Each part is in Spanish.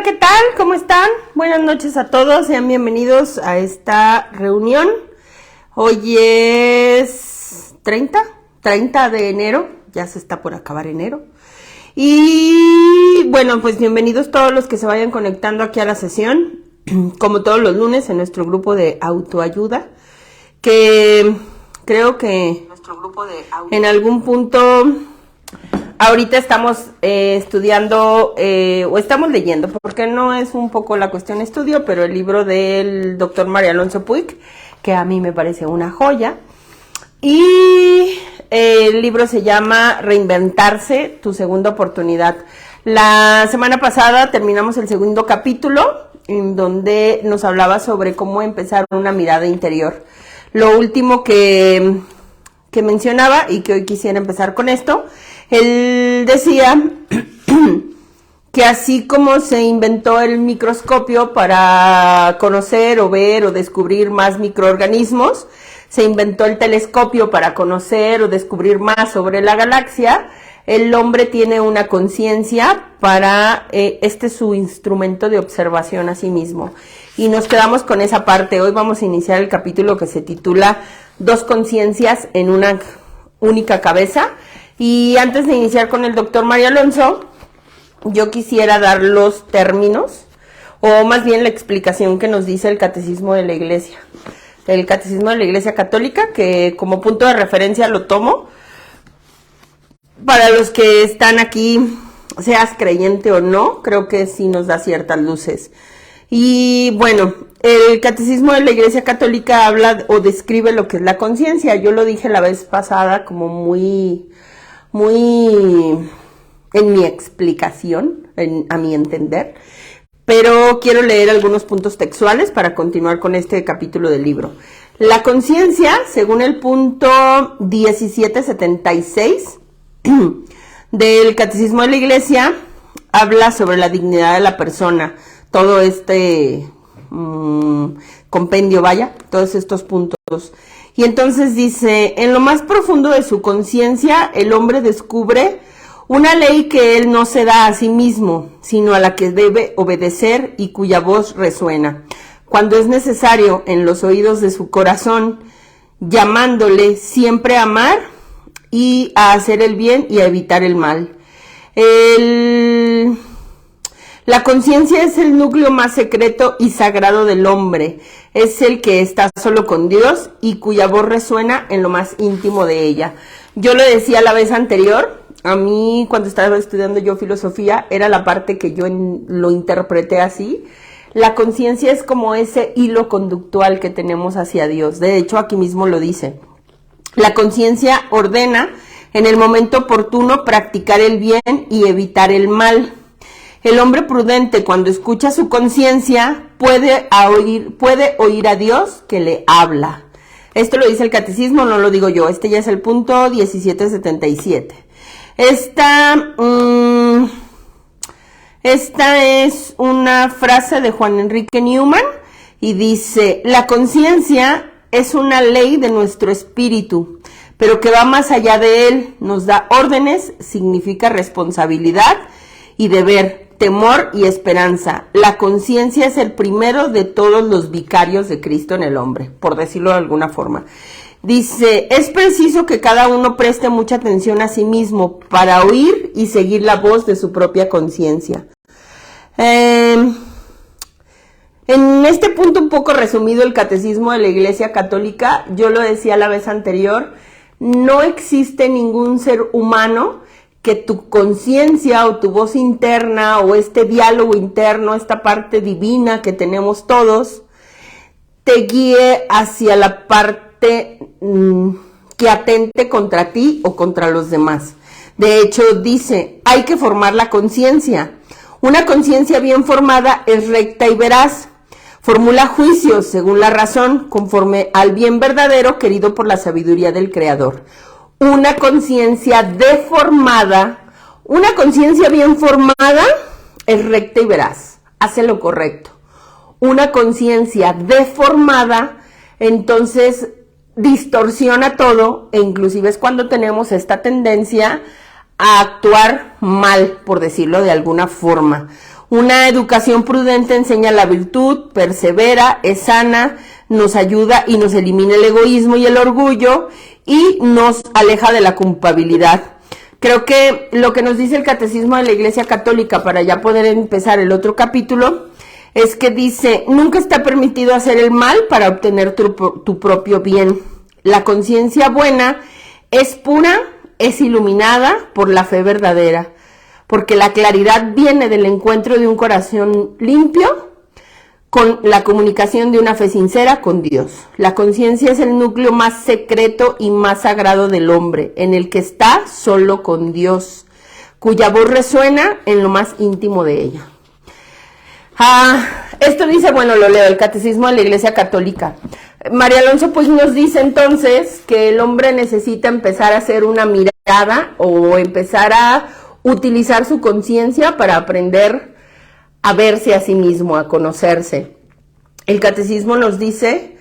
Hola, ¿qué tal? ¿Cómo están? Buenas noches a todos, sean bienvenidos a esta reunión. Hoy es 30 de enero, ya se está por acabar enero. Y bueno, pues bienvenidos todos los que se vayan conectando aquí a la sesión, como todos los lunes en nuestro grupo de autoayuda, que creo que en algún punto ahorita estamos estudiando o estamos leyendo, porque no es un poco la cuestión estudio, pero el libro del doctor María Alonso Puig, que a mí me parece una joya. Y el libro se llama Reinventarse, tu segunda oportunidad. La semana pasada terminamos el segundo capítulo, en donde nos hablaba sobre cómo empezar una mirada interior. Lo último que mencionaba, y que hoy quisiera empezar con esto, él decía que así como se inventó el microscopio para conocer o ver o descubrir más microorganismos, se inventó el telescopio para conocer o descubrir más sobre la galaxia. El hombre tiene una conciencia para, este es su instrumento de observación a sí mismo. Y nos quedamos con esa parte. Hoy vamos a iniciar el capítulo que se titula Dos conciencias en una única cabeza. Y antes de iniciar con el doctor María Alonso, yo quisiera dar los términos, o más bien la explicación que nos dice el Catecismo de la Iglesia. El Catecismo de la Iglesia Católica, que como punto de referencia lo tomo. Para los que están aquí, seas creyente o no, creo que sí nos da ciertas luces. Y bueno, el Catecismo de la Iglesia Católica habla o describe lo que es la conciencia. Yo lo dije la vez pasada como muy en mi explicación, a mi entender, pero quiero leer algunos puntos textuales para continuar con este capítulo del libro. La conciencia, según el punto 1776 del Catecismo de la Iglesia, habla sobre la dignidad de la persona. Todo este compendio, todos estos puntos. Y entonces dice, en lo más profundo de su conciencia, el hombre descubre una ley que él no se da a sí mismo, sino a la que debe obedecer y cuya voz resuena, cuando es necesario en los oídos de su corazón, llamándole siempre a amar y a hacer el bien y a evitar el mal. La conciencia es el núcleo más secreto y sagrado del hombre. Es el que está solo con Dios y cuya voz resuena en lo más íntimo de ella. Yo lo decía la vez anterior, a mí cuando estaba estudiando yo filosofía, era la parte que yo lo interpreté así. La conciencia es como ese hilo conductual que tenemos hacia Dios. De hecho, aquí mismo lo dice. La conciencia ordena en el momento oportuno practicar el bien y evitar el mal. El hombre prudente, cuando escucha su conciencia, puede oír a Dios que le habla. Esto lo dice el Catecismo, no lo digo yo. Este ya es el punto 1777. Esta es una frase de Juan Enrique Newman y dice, la conciencia es una ley de nuestro espíritu, pero que va más allá de él, nos da órdenes, significa responsabilidad y deber, temor y esperanza. La conciencia es el primero de todos los vicarios de Cristo en el hombre, por decirlo de alguna forma. Dice, es preciso que cada uno preste mucha atención a sí mismo para oír y seguir la voz de su propia conciencia. En este punto un poco resumido el Catecismo de la Iglesia Católica, yo lo decía la vez anterior, no existe ningún ser humano que tu conciencia o tu voz interna o este diálogo interno, esta parte divina que tenemos todos, te guíe hacia la parte que atente contra ti o contra los demás. De hecho, dice, hay que formar la conciencia. Una conciencia bien formada es recta y veraz. Formula juicios según la razón, conforme al bien verdadero querido por la sabiduría del Creador. Una conciencia deformada, una conciencia bien formada es recta y veraz, hace lo correcto. Una conciencia deformada, entonces distorsiona todo, e inclusive es cuando tenemos esta tendencia a actuar mal, por decirlo de alguna forma. Una educación prudente enseña la virtud, persevera, es sana, nos ayuda y nos elimina el egoísmo y el orgullo y nos aleja de la culpabilidad. Creo que lo que nos dice el Catecismo de la Iglesia Católica, para ya poder empezar el otro capítulo, es que dice: nunca está permitido hacer el mal para obtener tu propio bien. La conciencia buena es pura, es iluminada por la fe verdadera, porque la claridad viene del encuentro de un corazón limpio con la comunicación de una fe sincera con Dios. La conciencia es el núcleo más secreto y más sagrado del hombre, en el que está solo con Dios, cuya voz resuena en lo más íntimo de ella. Esto dice, bueno, lo leo, el Catecismo de la Iglesia Católica. María Alonso pues nos dice entonces que el hombre necesita empezar a hacer una mirada o empezar a utilizar su conciencia para aprender a verse a sí mismo, a conocerse. El Catecismo nos dice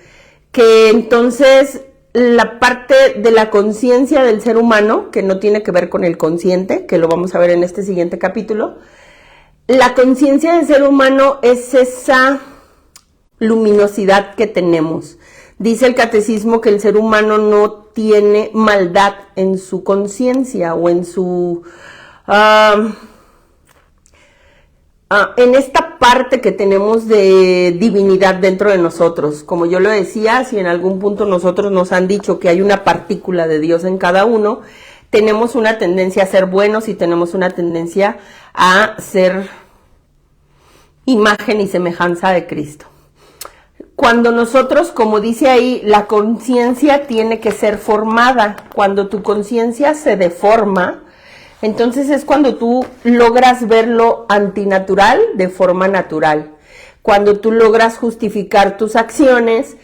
que entonces la parte de la conciencia del ser humano, que no tiene que ver con el consciente, que lo vamos a ver en este siguiente capítulo, la conciencia del ser humano es esa luminosidad que tenemos. Dice el Catecismo que el ser humano no tiene maldad en su conciencia o en su... en esta parte que tenemos de divinidad dentro de nosotros. Como yo lo decía, si en algún punto nosotros nos han dicho que hay una partícula de Dios en cada uno, tenemos una tendencia a ser buenos y tenemos una tendencia a ser imagen y semejanza de Cristo. Cuando nosotros, como dice ahí, la conciencia tiene que ser formada. Cuando tu conciencia se deforma, entonces es cuando tú logras ver lo antinatural de forma natural. Cuando tú logras justificar tus acciones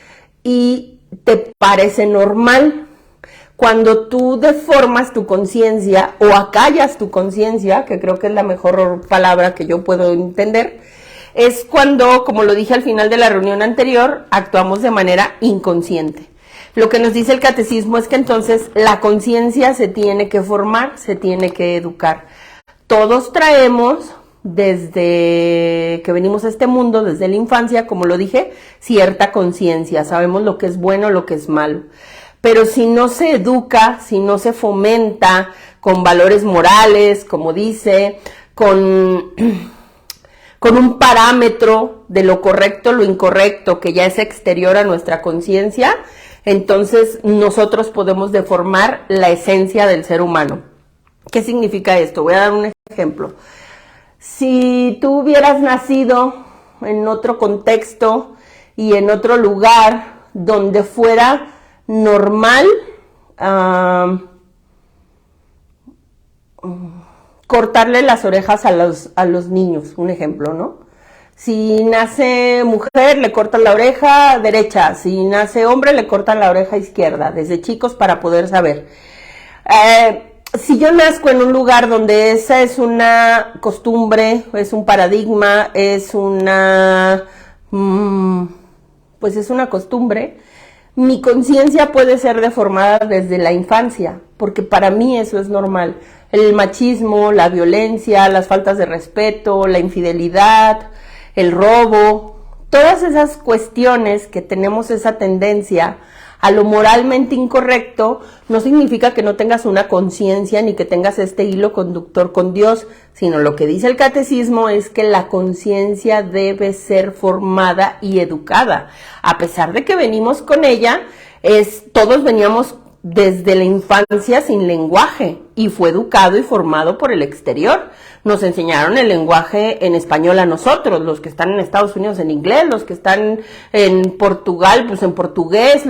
y te parece normal. Cuando tú deformas tu conciencia o acallas tu conciencia, que creo que es la mejor palabra que yo puedo entender, es cuando, como lo dije al final de la reunión anterior, actuamos de manera inconsciente. Lo que nos dice el Catecismo es que entonces la conciencia se tiene que formar, se tiene que educar. Todos traemos, desde que venimos a este mundo, desde la infancia, como lo dije, cierta conciencia. Sabemos lo que es bueno, lo que es malo. Pero si no se educa, si no se fomenta con valores morales, como dice, con un parámetro de lo correcto, lo incorrecto, que ya es exterior a nuestra conciencia, entonces nosotros podemos deformar la esencia del ser humano. ¿Qué significa esto? Voy a dar un ejemplo. Si tú hubieras nacido en otro contexto y en otro lugar donde fuera normal cortarle las orejas a los niños, un ejemplo, ¿no? Si nace mujer, le cortan la oreja derecha. Si nace hombre, le cortan la oreja izquierda, desde chicos para poder saber. Si yo nazco en un lugar donde esa es una costumbre, es un paradigma, es una... pues es una costumbre, mi conciencia puede ser deformada desde la infancia, porque para mí eso es normal. El machismo, la violencia, las faltas de respeto, la infidelidad, el robo, todas esas cuestiones que tenemos esa tendencia a lo moralmente incorrecto, no significa que no tengas una conciencia ni que tengas este hilo conductor con Dios, sino lo que dice el Catecismo es que la conciencia debe ser formada y educada. A pesar de que venimos con ella, todos veníamos desde la infancia sin lenguaje y fue educado y formado por el exterior. Nos enseñaron el lenguaje en español a nosotros, los que están en Estados Unidos en inglés, los que están en Portugal, pues en portugués,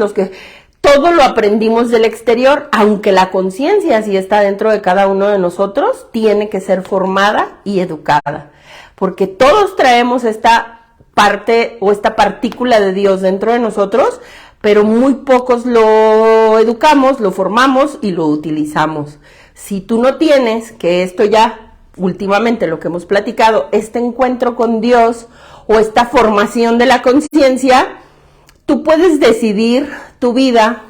todo lo aprendimos del exterior, aunque la conciencia sí está dentro de cada uno de nosotros, tiene que ser formada y educada, porque todos traemos esta parte o esta partícula de Dios dentro de nosotros, pero muy pocos lo educamos, lo formamos y lo utilizamos. Si tú no tienes, que esto ya últimamente lo que hemos platicado, este encuentro con Dios o esta formación de la conciencia, tú puedes decidir tu vida,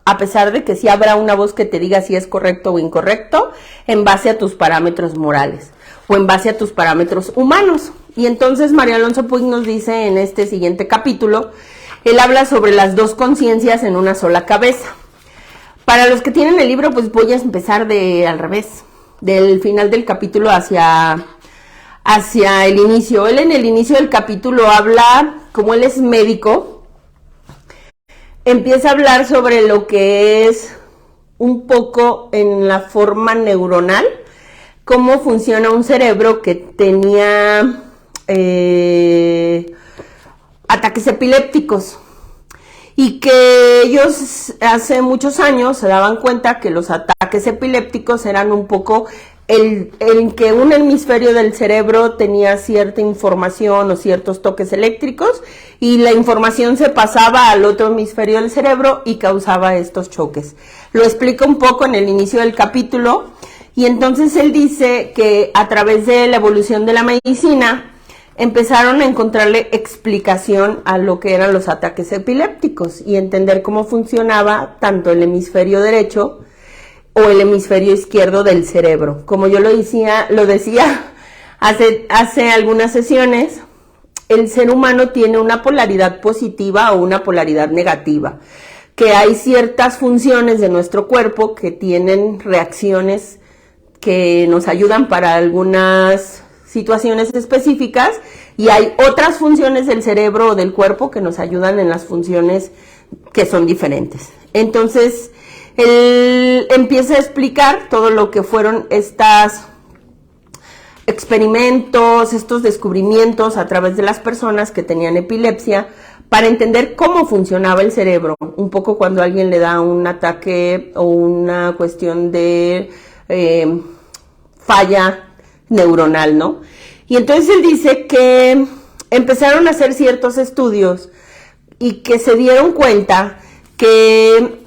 a pesar de que sí habrá una voz que te diga si es correcto o incorrecto, en base a tus parámetros morales o en base a tus parámetros humanos. Y entonces Mario Alonso Puig nos dice en este siguiente capítulo, él habla sobre las dos conciencias en una sola cabeza. Para los que tienen el libro, pues voy a empezar al revés, del final del capítulo hacia el inicio. Él en el inicio del capítulo habla, como él es médico, empieza a hablar sobre lo que es un poco en la forma neuronal, cómo funciona un cerebro que tenía ataques epilépticos y que ellos hace muchos años se daban cuenta que los ataques epilépticos eran un poco el que un hemisferio del cerebro tenía cierta información o ciertos toques eléctricos y la información se pasaba al otro hemisferio del cerebro y causaba estos choques. Lo explica un poco en el inicio del capítulo y entonces él dice que a través de la evolución de la medicina empezaron a encontrarle explicación a lo que eran los ataques epilépticos y entender cómo funcionaba tanto el hemisferio derecho o el hemisferio izquierdo del cerebro. Como yo lo decía hace algunas sesiones, el ser humano tiene una polaridad positiva o una polaridad negativa, que hay ciertas funciones de nuestro cuerpo que tienen reacciones que nos ayudan para algunas situaciones específicas y hay otras funciones del cerebro o del cuerpo que nos ayudan en las funciones que son diferentes. Entonces, él empieza a explicar todo lo que fueron estos experimentos, estos descubrimientos a través de las personas que tenían epilepsia para entender cómo funcionaba el cerebro. Un poco cuando a alguien le da un ataque o una cuestión de falla neuronal, ¿no? Y entonces él dice que empezaron a hacer ciertos estudios y que se dieron cuenta que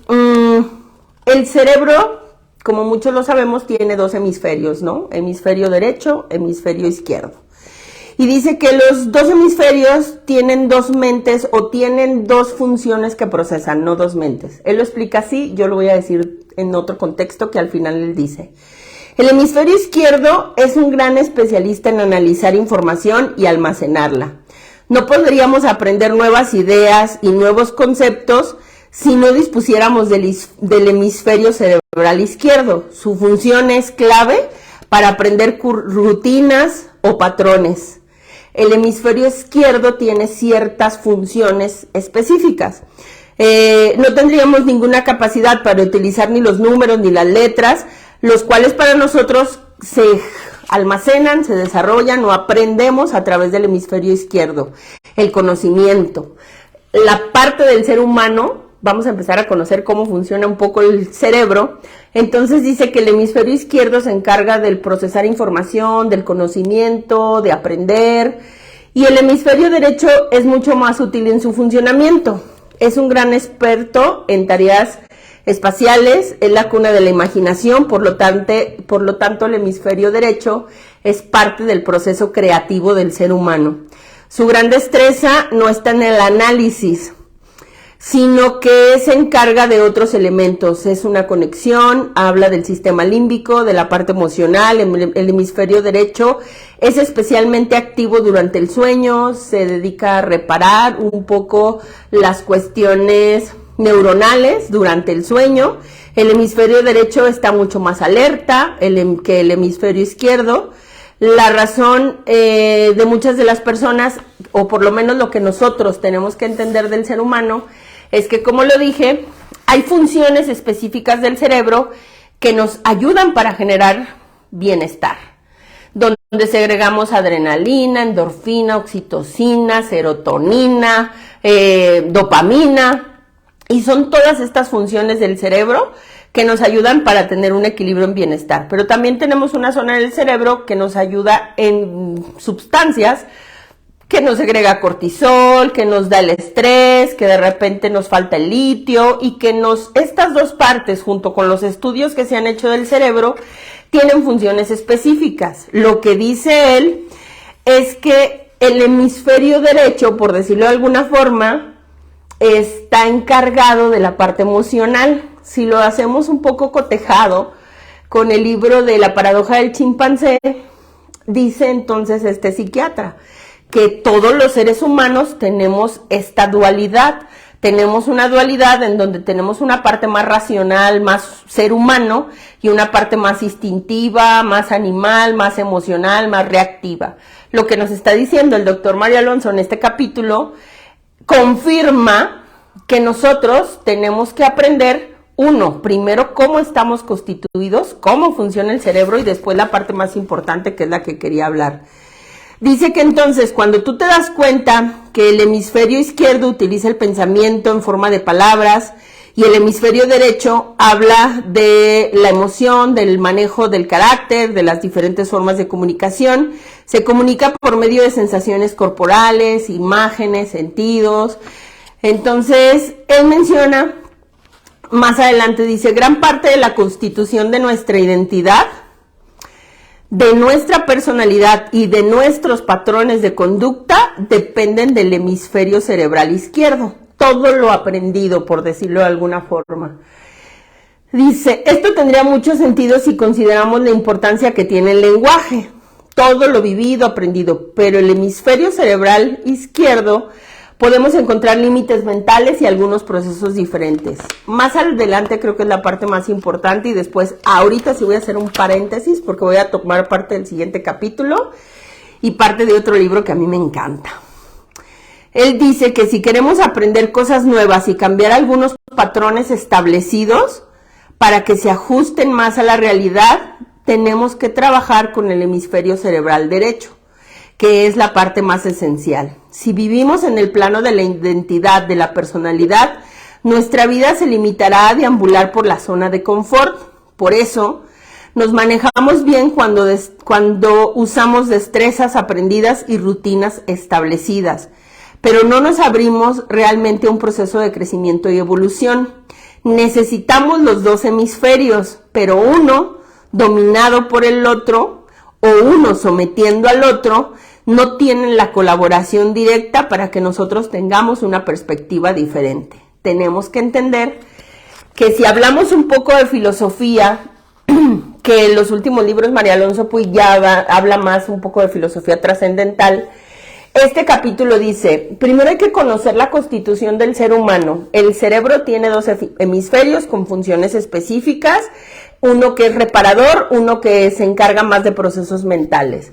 el cerebro, como muchos lo sabemos, tiene dos hemisferios, ¿no? Hemisferio derecho, hemisferio izquierdo. Y dice que los dos hemisferios tienen dos mentes o tienen dos funciones que procesan, no dos mentes. Él lo explica así, yo lo voy a decir en otro contexto que al final él dice. El hemisferio izquierdo es un gran especialista en analizar información y almacenarla. No podríamos aprender nuevas ideas y nuevos conceptos si no dispusiéramos del hemisferio cerebral izquierdo. Su función es clave para aprender rutinas o patrones. El hemisferio izquierdo tiene ciertas funciones específicas. No tendríamos ninguna capacidad para utilizar ni los números ni las letras, los cuales para nosotros se almacenan, se desarrollan o aprendemos a través del hemisferio izquierdo. El conocimiento, la parte del ser humano, vamos a empezar a conocer cómo funciona un poco el cerebro. Entonces dice que el hemisferio izquierdo se encarga del procesar información, del conocimiento, de aprender, y el hemisferio derecho es mucho más útil en su funcionamiento. Es un gran experto en tareas espaciales, es la cuna de la imaginación, por lo tanto el hemisferio derecho es parte del proceso creativo del ser humano. Su gran destreza no está en el análisis, sino que se encarga de otros elementos. Es una conexión, habla del sistema límbico, de la parte emocional. El hemisferio derecho es especialmente activo durante el sueño, se dedica a reparar un poco las cuestiones neuronales durante el sueño. El hemisferio derecho está mucho más alerta que el hemisferio izquierdo. La razón de muchas de las personas, o por lo menos lo que nosotros tenemos que entender del ser humano, es que, como lo dije, hay funciones específicas del cerebro que nos ayudan para generar bienestar, donde segregamos adrenalina, endorfina, oxitocina, serotonina, dopamina, y son todas estas funciones del cerebro que nos ayudan para tener un equilibrio en bienestar. Pero también tenemos una zona del cerebro que nos ayuda en sustancias, que nos segrega cortisol, que nos da el estrés, que de repente nos falta el litio, y que estas dos partes, junto con los estudios que se han hecho del cerebro, tienen funciones específicas. Lo que dice él es que el hemisferio derecho, por decirlo de alguna forma, está encargado de la parte emocional. Si lo hacemos un poco cotejado con el libro de La paradoja del chimpancé, Dice entonces este psiquiatra que todos los seres humanos tenemos esta dualidad. Tenemos una dualidad en donde tenemos una parte más racional, más ser humano, y una parte más instintiva, más animal, más emocional, más reactiva. Lo que nos está diciendo el doctor Mario Alonso en este capítulo confirma que nosotros tenemos que aprender, primero cómo estamos constituidos, cómo funciona el cerebro, y después la parte más importante, que es la que quería hablar. Dice que entonces cuando tú te das cuenta que el hemisferio izquierdo utiliza el pensamiento en forma de palabras y el hemisferio derecho habla de la emoción, del manejo del carácter, de las diferentes formas de comunicación, se comunica por medio de sensaciones corporales, imágenes, sentidos. Entonces, él menciona, más adelante dice, gran parte de la constitución de nuestra identidad, de nuestra personalidad y de nuestros patrones de conducta dependen del hemisferio cerebral izquierdo. Todo lo aprendido, por decirlo de alguna forma. Dice, esto tendría mucho sentido si consideramos la importancia que tiene el lenguaje. Todo lo vivido, aprendido, pero el hemisferio cerebral izquierdo podemos encontrar límites mentales y algunos procesos diferentes. Más adelante creo que es la parte más importante, y después, ahorita sí voy a hacer un paréntesis porque voy a tomar parte del siguiente capítulo y parte de otro libro que a mí me encanta. Él dice que si queremos aprender cosas nuevas y cambiar algunos patrones establecidos para que se ajusten más a la realidad, tenemos que trabajar con el hemisferio cerebral derecho, que es la parte más esencial. Si vivimos en el plano de la identidad, de la personalidad, nuestra vida se limitará a deambular por la zona de confort. Por eso, nos manejamos bien cuando usamos destrezas aprendidas y rutinas establecidas, pero no nos abrimos realmente a un proceso de crecimiento y evolución. Necesitamos los dos hemisferios, pero uno dominado por el otro o uno sometiendo al otro no tienen la colaboración directa para que nosotros tengamos una perspectiva diferente. Tenemos que entender que si hablamos un poco de filosofía, que en los últimos libros María Alonso Puig ya habla más un poco de filosofía trascendental, este capítulo dice, primero hay que conocer la constitución del ser humano. El cerebro tiene dos hemisferios con funciones específicas, uno que es reparador, uno que se encarga más de procesos mentales.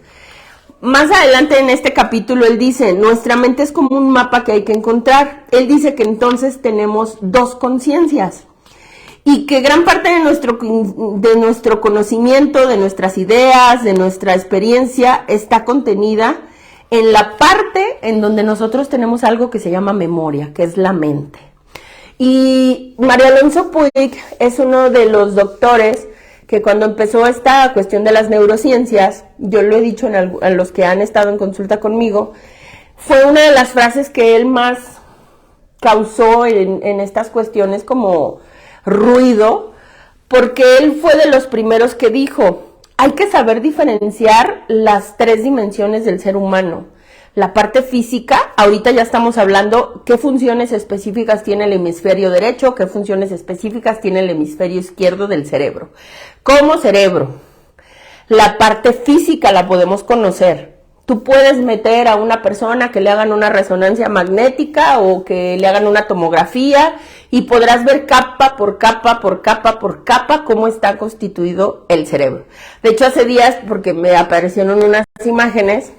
Más adelante en este capítulo él dice, nuestra mente es como un mapa que hay que encontrar. Él dice que entonces tenemos dos conciencias y que gran parte de nuestro conocimiento, de nuestras ideas, de nuestra experiencia está contenida en la parte en donde nosotros tenemos algo que se llama memoria, que es la mente. Y María Alonso Puig es uno de los doctores que cuando empezó esta cuestión de las neurociencias, yo lo he dicho a los que han estado en consulta conmigo, fue una de las frases que él más causó en estas cuestiones como ruido, porque él fue de los primeros que dijo, hay que saber diferenciar las tres dimensiones del ser humano. La parte física, ahorita ya estamos hablando qué funciones específicas tiene el hemisferio derecho, qué funciones específicas tiene el hemisferio izquierdo del cerebro. Como cerebro, la parte física la podemos conocer. Tú puedes meter a una persona que le hagan una resonancia magnética o que le hagan una tomografía y podrás ver capa por capa, por capa, por capa cómo está constituido el cerebro. De hecho, hace días, porque me aparecieron unas imágenes,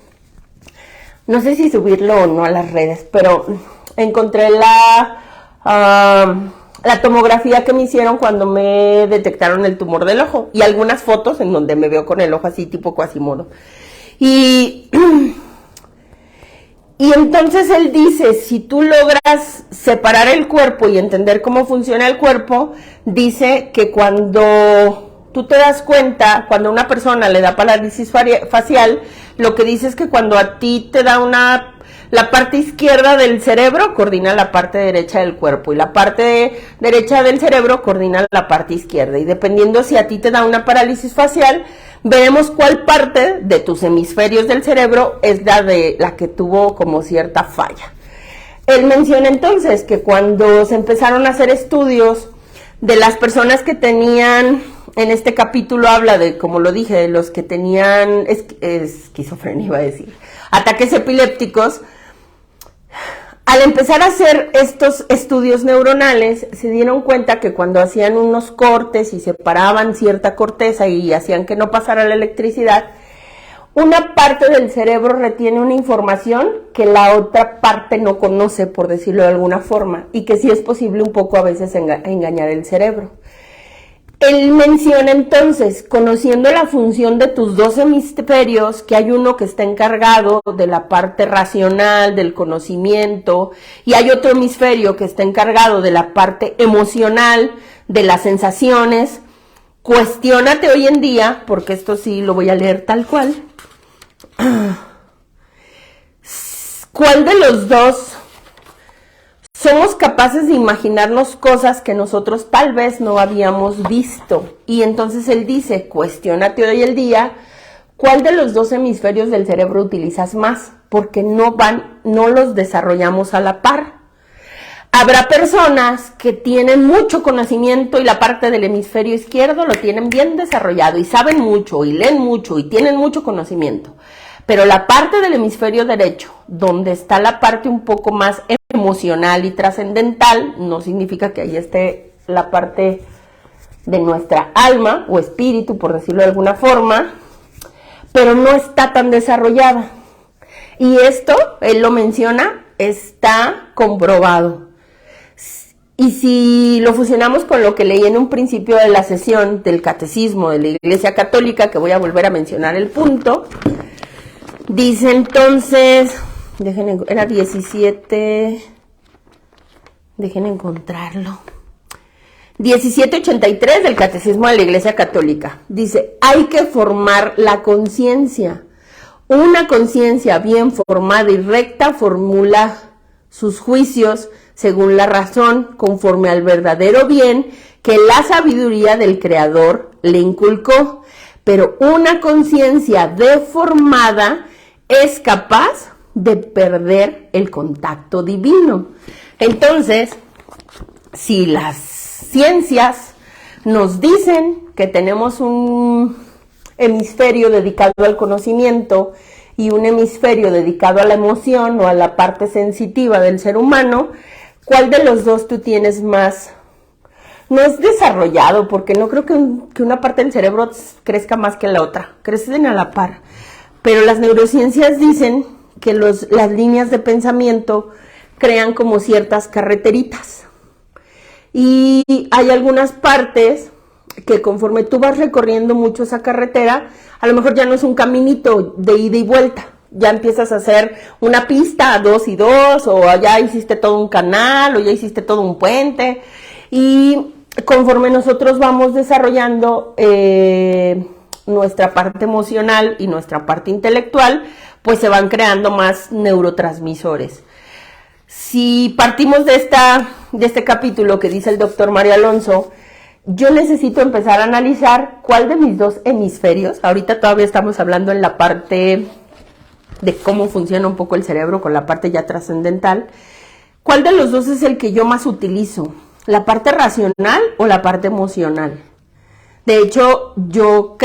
no sé si subirlo o no a las redes, pero encontré la tomografía que me hicieron cuando me detectaron el tumor del ojo y algunas fotos en donde me veo con el ojo así tipo Quasimodo. Y entonces él dice, si tú logras separar el cuerpo y entender cómo funciona el cuerpo, dice que cuando tú te das cuenta, cuando una persona le da parálisis facial, lo que dice es que cuando a ti te da la parte izquierda del cerebro coordina la parte derecha del cuerpo y la parte derecha del cerebro coordina la parte izquierda. Y dependiendo si a ti te da una parálisis facial, veremos cuál parte de tus hemisferios del cerebro es la que tuvo como cierta falla. Él menciona entonces que cuando se empezaron a hacer estudios de las personas que tenían en este capítulo habla de, como lo dije, de los que tenían esquizofrenia, iba a decir, ataques epilépticos. Al empezar a hacer estos estudios neuronales, se dieron cuenta que cuando hacían unos cortes y separaban cierta corteza y hacían que no pasara la electricidad, una parte del cerebro retiene una información que la otra parte no conoce, por decirlo de alguna forma, y que sí es posible un poco a veces engañar el cerebro. Él menciona entonces, conociendo la función de tus dos hemisferios, que hay uno que está encargado de la parte racional, del conocimiento, y hay otro hemisferio que está encargado de la parte emocional, de las sensaciones. Cuestiónate hoy en día, porque esto sí lo voy a leer tal cual, ¿cuál de los dos somos capaces de imaginarnos cosas que nosotros tal vez no habíamos visto? Y entonces él dice, cuestiónate hoy el día, ¿cuál de los dos hemisferios del cerebro utilizas más? Porque no los desarrollamos a la par. Habrá personas que tienen mucho conocimiento y la parte del hemisferio izquierdo lo tienen bien desarrollado y saben mucho y leen mucho y tienen mucho conocimiento. Pero la parte del hemisferio derecho, donde está la parte un poco más emocional y trascendental, no significa que ahí esté la parte de nuestra alma o espíritu, por decirlo de alguna forma, pero no está tan desarrollada. Y esto, él lo menciona, está comprobado. Y si lo fusionamos con lo que leí en un principio de la sesión del Catecismo de la Iglesia Católica, que voy a volver a mencionar el punto, dice entonces, era 17, dejen encontrarlo, 1783 del Catecismo de la Iglesia Católica. Dice, hay que formar la conciencia. Una conciencia bien formada y recta formula sus juicios según la razón, conforme al verdadero bien que la sabiduría del Creador le inculcó. Pero una conciencia deformada es capaz de perder el contacto divino. Entonces, si las ciencias nos dicen que tenemos un hemisferio dedicado al conocimiento y un hemisferio dedicado a la emoción o a la parte sensitiva del ser humano, ¿cuál de los dos tú tienes más? No es desarrollado, porque no creo que una parte del cerebro crezca más que la otra, crecen a la par. Pero las neurociencias dicen que las líneas de pensamiento crean como ciertas carreteritas. Y hay algunas partes que conforme tú vas recorriendo mucho esa carretera, a lo mejor ya no es un caminito de ida y vuelta. Ya empiezas a hacer una pista, 2 y 2, o ya hiciste todo un canal, o ya hiciste todo un puente. Y conforme nosotros vamos desarrollando nuestra parte emocional y nuestra parte intelectual, pues se van creando más neurotransmisores. Si partimos de este capítulo que dice el doctor Mario Alonso, yo necesito empezar a analizar cuál de mis dos hemisferios, ahorita todavía estamos hablando en la parte de cómo funciona un poco el cerebro con la parte ya trascendental, ¿cuál de los dos es el que yo más utilizo? ¿La parte racional o la parte emocional? De hecho, yo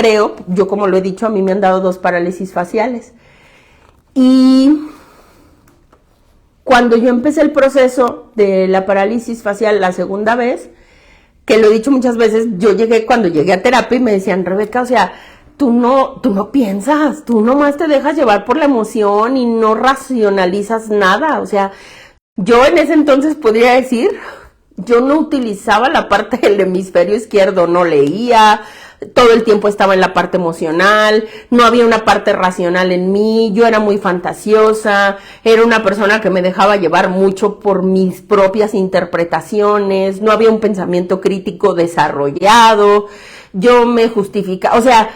como lo he dicho, a mí me han dado 2 parálisis faciales. Y cuando yo empecé el proceso de la parálisis facial la segunda vez, que lo he dicho muchas veces, cuando llegué a terapia y me decían, Rebeca, o sea, tú no piensas, tú nomás te dejas llevar por la emoción y no racionalizas nada. O sea, yo en ese entonces podría decir, yo no utilizaba la parte del hemisferio izquierdo, no leía, todo el tiempo estaba en la parte emocional, no había una parte racional en mí, yo era muy fantasiosa, era una persona que me dejaba llevar mucho por mis propias interpretaciones, no había un pensamiento crítico desarrollado, yo me justificaba, o sea,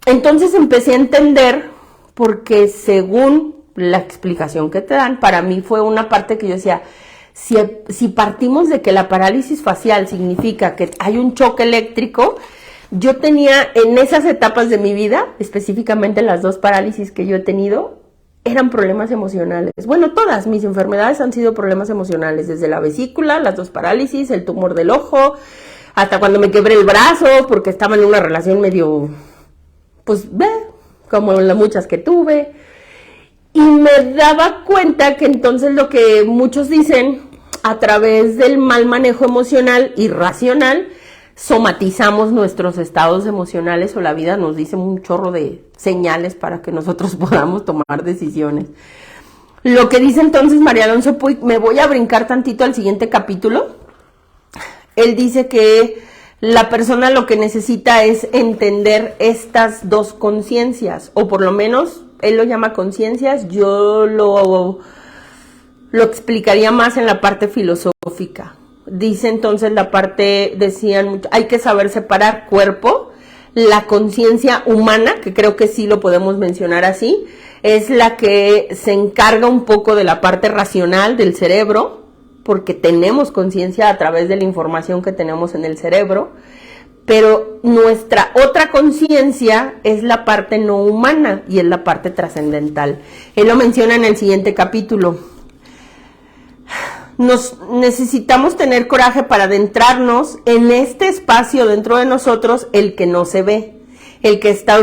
entonces empecé a entender, porque según la explicación que te dan, para mí fue una parte que yo decía, si partimos de que la parálisis facial significa que hay un choque eléctrico, yo tenía en esas etapas de mi vida, específicamente las 2 parálisis que yo he tenido, eran problemas emocionales. Bueno, todas mis enfermedades han sido problemas emocionales, desde la vesícula, las 2 parálisis, el tumor del ojo, hasta cuando me quebré el brazo, porque estaba en una relación medio, pues, como las muchas que tuve. Y me daba cuenta que entonces lo que muchos dicen, a través del mal manejo emocional y racional, somatizamos nuestros estados emocionales, o la vida nos dice un chorro de señales para que nosotros podamos tomar decisiones. Lo que dice entonces María Alonso Puig, me voy a brincar tantito al siguiente capítulo. Él dice que la persona lo que necesita es entender estas dos conciencias, o por lo menos él lo llama conciencias, yo lo explicaría más en la parte filosófica. Dice entonces la parte, decían, hay que saber separar cuerpo, la conciencia humana, que creo que sí lo podemos mencionar así, es la que se encarga un poco de la parte racional del cerebro, porque tenemos conciencia a través de la información que tenemos en el cerebro, pero nuestra otra conciencia es la parte no humana y es la parte trascendental. Él lo menciona en el siguiente capítulo. Necesitamos tener coraje para adentrarnos en este espacio dentro de nosotros, el que no se ve, el que está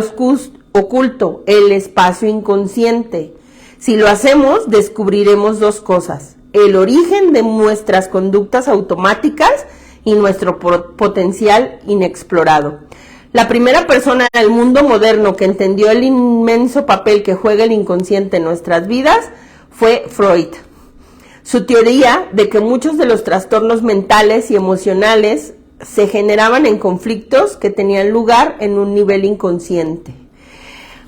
oculto, el espacio inconsciente. Si lo hacemos, descubriremos dos cosas: el origen de nuestras conductas automáticas y nuestro potencial inexplorado. La primera persona en el mundo moderno que entendió el inmenso papel que juega el inconsciente en nuestras vidas fue Freud. Su teoría de que muchos de los trastornos mentales y emocionales se generaban en conflictos que tenían lugar en un nivel inconsciente.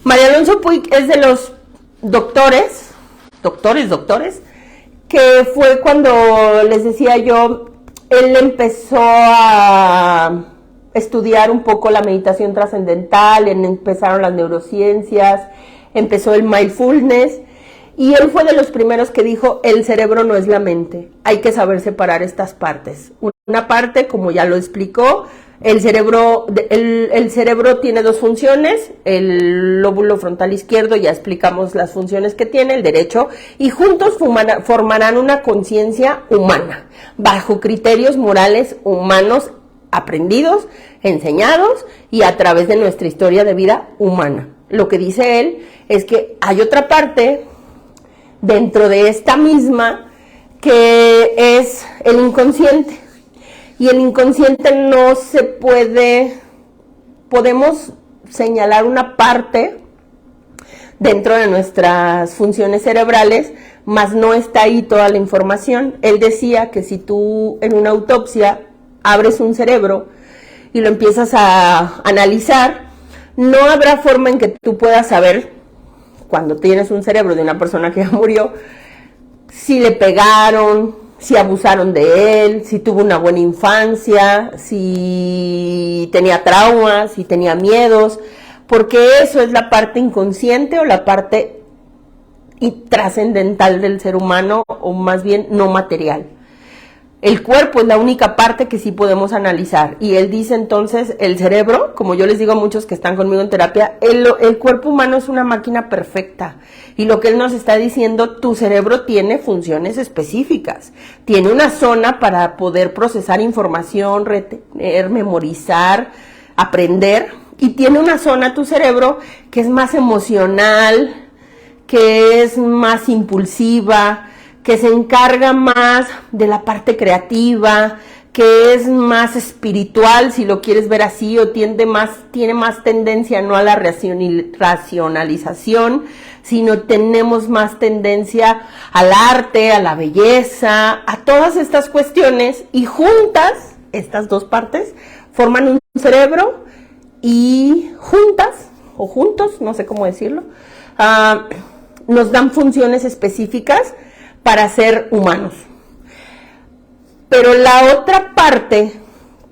María Alonso Puig es de los doctores, que fue cuando les decía yo, él empezó a estudiar un poco la meditación trascendental, empezaron las neurociencias, empezó el mindfulness, y él fue de los primeros que dijo, el cerebro no es la mente, hay que saber separar estas partes. Una parte, como ya lo explicó, el cerebro tiene dos funciones, el lóbulo frontal izquierdo, ya explicamos las funciones que tiene, el derecho, y juntos formarán una conciencia humana, bajo criterios morales humanos aprendidos, enseñados, y a través de nuestra historia de vida humana. Lo que dice él es que hay otra parte dentro de esta misma que es el inconsciente, y el inconsciente no se podemos señalar una parte dentro de nuestras funciones cerebrales, mas no está ahí toda la información. Él decía que si tú en una autopsia abres un cerebro y lo empiezas a analizar, no habrá forma en que tú puedas saber, cuando tienes un cerebro de una persona que ya murió, si le pegaron, si abusaron de él, si tuvo una buena infancia, si tenía traumas, si tenía miedos, porque eso es la parte inconsciente o la parte trascendental del ser humano, o más bien no material. El cuerpo es la única parte que sí podemos analizar, y él dice entonces, el cerebro, como yo les digo a muchos que están conmigo en terapia, el cuerpo humano es una máquina perfecta, y lo que él nos está diciendo, tu cerebro tiene funciones específicas, tiene una zona para poder procesar información, retener, memorizar, aprender, y tiene una zona tu cerebro que es más emocional, que es más impulsiva, que se encarga más de la parte creativa, que es más espiritual, si lo quieres ver así, o tiene más tendencia no a la racionalización, sino tenemos más tendencia al arte, a la belleza, a todas estas cuestiones, y juntas, estas dos partes, forman un cerebro, y juntas, o juntos, no sé cómo decirlo, nos dan funciones específicas para ser humanos. Pero la otra parte,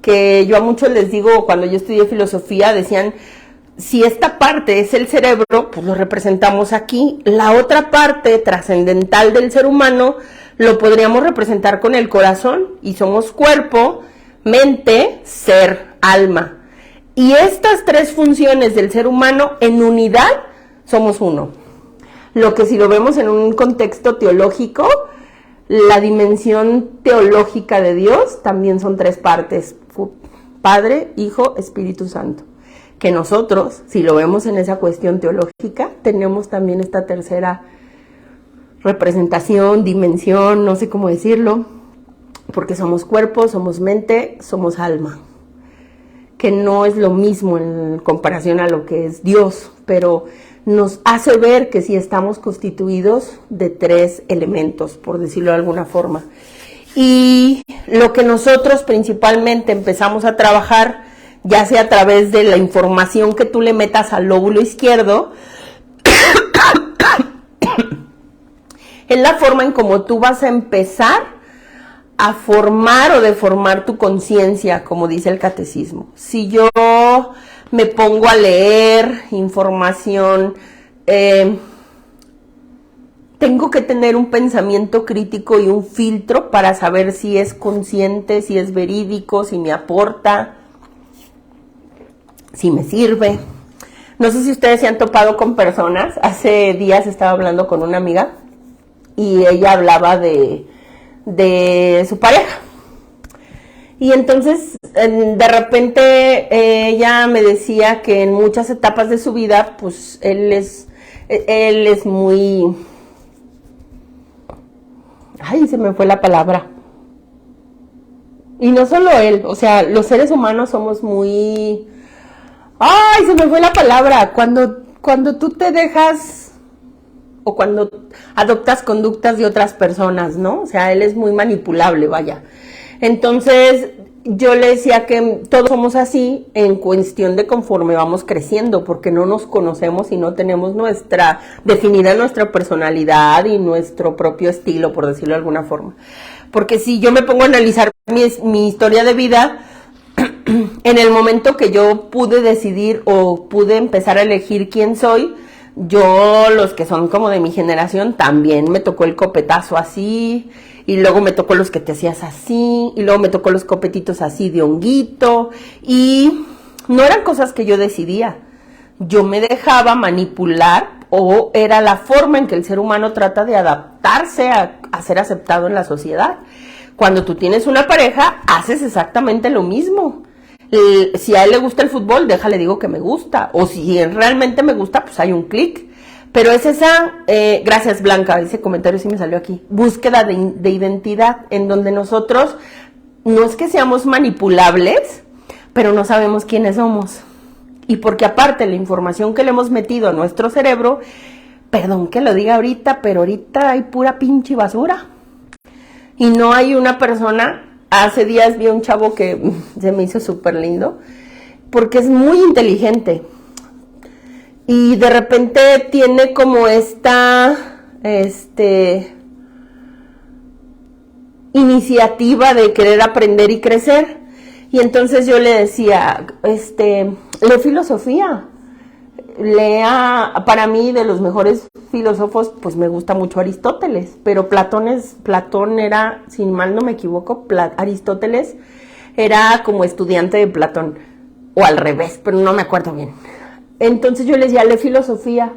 que yo a muchos les digo, cuando yo estudié filosofía, decían, si esta parte es el cerebro, pues lo representamos aquí. La otra parte trascendental del ser humano lo podríamos representar con el corazón, y somos cuerpo, mente, ser, alma. Y estas tres funciones del ser humano en unidad somos uno. Lo que si lo vemos en un contexto teológico, la dimensión teológica de Dios también son tres partes. Padre, Hijo, Espíritu Santo. Que nosotros, si lo vemos en esa cuestión teológica, tenemos también esta tercera representación, dimensión, no sé cómo decirlo, porque somos cuerpo, somos mente, somos alma, que no es lo mismo en comparación a lo que es Dios, pero nos hace ver que sí estamos constituidos de 3 elementos, por decirlo de alguna forma. Y lo que nosotros principalmente empezamos a trabajar, ya sea a través de la información que tú le metas al lóbulo izquierdo, es la forma en cómo tú vas a empezar a formar o deformar tu conciencia, como dice el catecismo. Si yo me pongo a leer información, tengo que tener un pensamiento crítico y un filtro para saber si es consciente, si es verídico, si me aporta, si me sirve. No sé si ustedes se han topado con personas. Hace días estaba hablando con una amiga y ella hablaba de su pareja. Y entonces, de repente, ella me decía que en muchas etapas de su vida, pues, él es muy... Ay, se me fue la palabra. Y no solo él, o sea, los seres humanos somos muy... Ay, se me fue la palabra. Cuando tú te dejas... o cuando adoptas conductas de otras personas, ¿no? O sea, él es muy manipulable, vaya. Entonces, yo le decía que todos somos así en cuestión de conforme vamos creciendo, porque no nos conocemos y no tenemos definida nuestra personalidad y nuestro propio estilo, por decirlo de alguna forma. Porque si yo me pongo a analizar mi historia de vida, en el momento que yo pude decidir o pude empezar a elegir quién soy, yo, los que son como de mi generación, también me tocó el copetazo así, y luego me tocó los que te hacías así, y luego me tocó los copetitos así de honguito, y no eran cosas que yo decidía. Yo me dejaba manipular, o era la forma en que el ser humano trata de adaptarse a ser aceptado en la sociedad. Cuando tú tienes una pareja, haces exactamente lo mismo. Si a él le gusta el fútbol, déjale digo que me gusta, o si realmente me gusta, pues hay un clic. Pero es esa, gracias Blanca, ese comentario sí me salió aquí, búsqueda de identidad, en donde nosotros no es que seamos manipulables, pero no sabemos quiénes somos. Y porque aparte la información que le hemos metido a nuestro cerebro, perdón que lo diga ahorita, pero ahorita hay pura pinche basura. Y no hay una persona... Hace días vi a un chavo que se me hizo súper lindo, porque es muy inteligente. Y de repente tiene como esta, iniciativa de querer aprender y crecer. Y entonces yo le decía, lee filosofía. Para mí, de los mejores filósofos, pues me gusta mucho Aristóteles, pero Platón era, si mal no me equivoco, Aristóteles era como estudiante de Platón, o al revés, pero no me acuerdo bien. Entonces yo le decía, lee filosofía,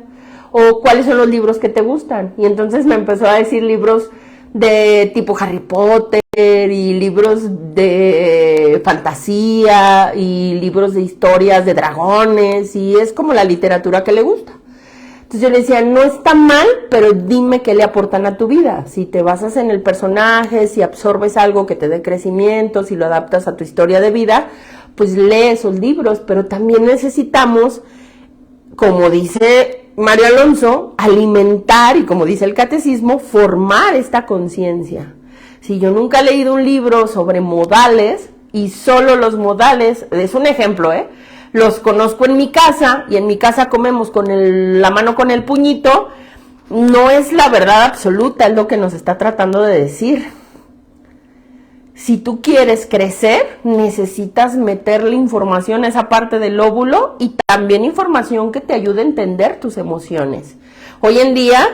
o cuáles son los libros que te gustan, y entonces me empezó a decir libros de tipo Harry Potter, y libros de fantasía, y libros de historias de dragones, y es como la literatura que le gusta. Entonces yo le decía, no está mal, pero dime qué le aportan a tu vida. Si te basas en el personaje, si absorbes algo que te dé crecimiento, si lo adaptas a tu historia de vida, pues lee esos libros. Pero también necesitamos, como dice Mario Alonso, alimentar, y como dice el catecismo, formar esta conciencia. Si yo nunca he leído un libro sobre modales, y solo los modales, es un ejemplo, los conozco en mi casa, y en mi casa comemos con la mano con el puñito, no es la verdad absoluta, es lo que nos está tratando de decir. Si tú quieres crecer, necesitas meterle información a esa parte del lóbulo, y también información que te ayude a entender tus emociones. Hoy en día,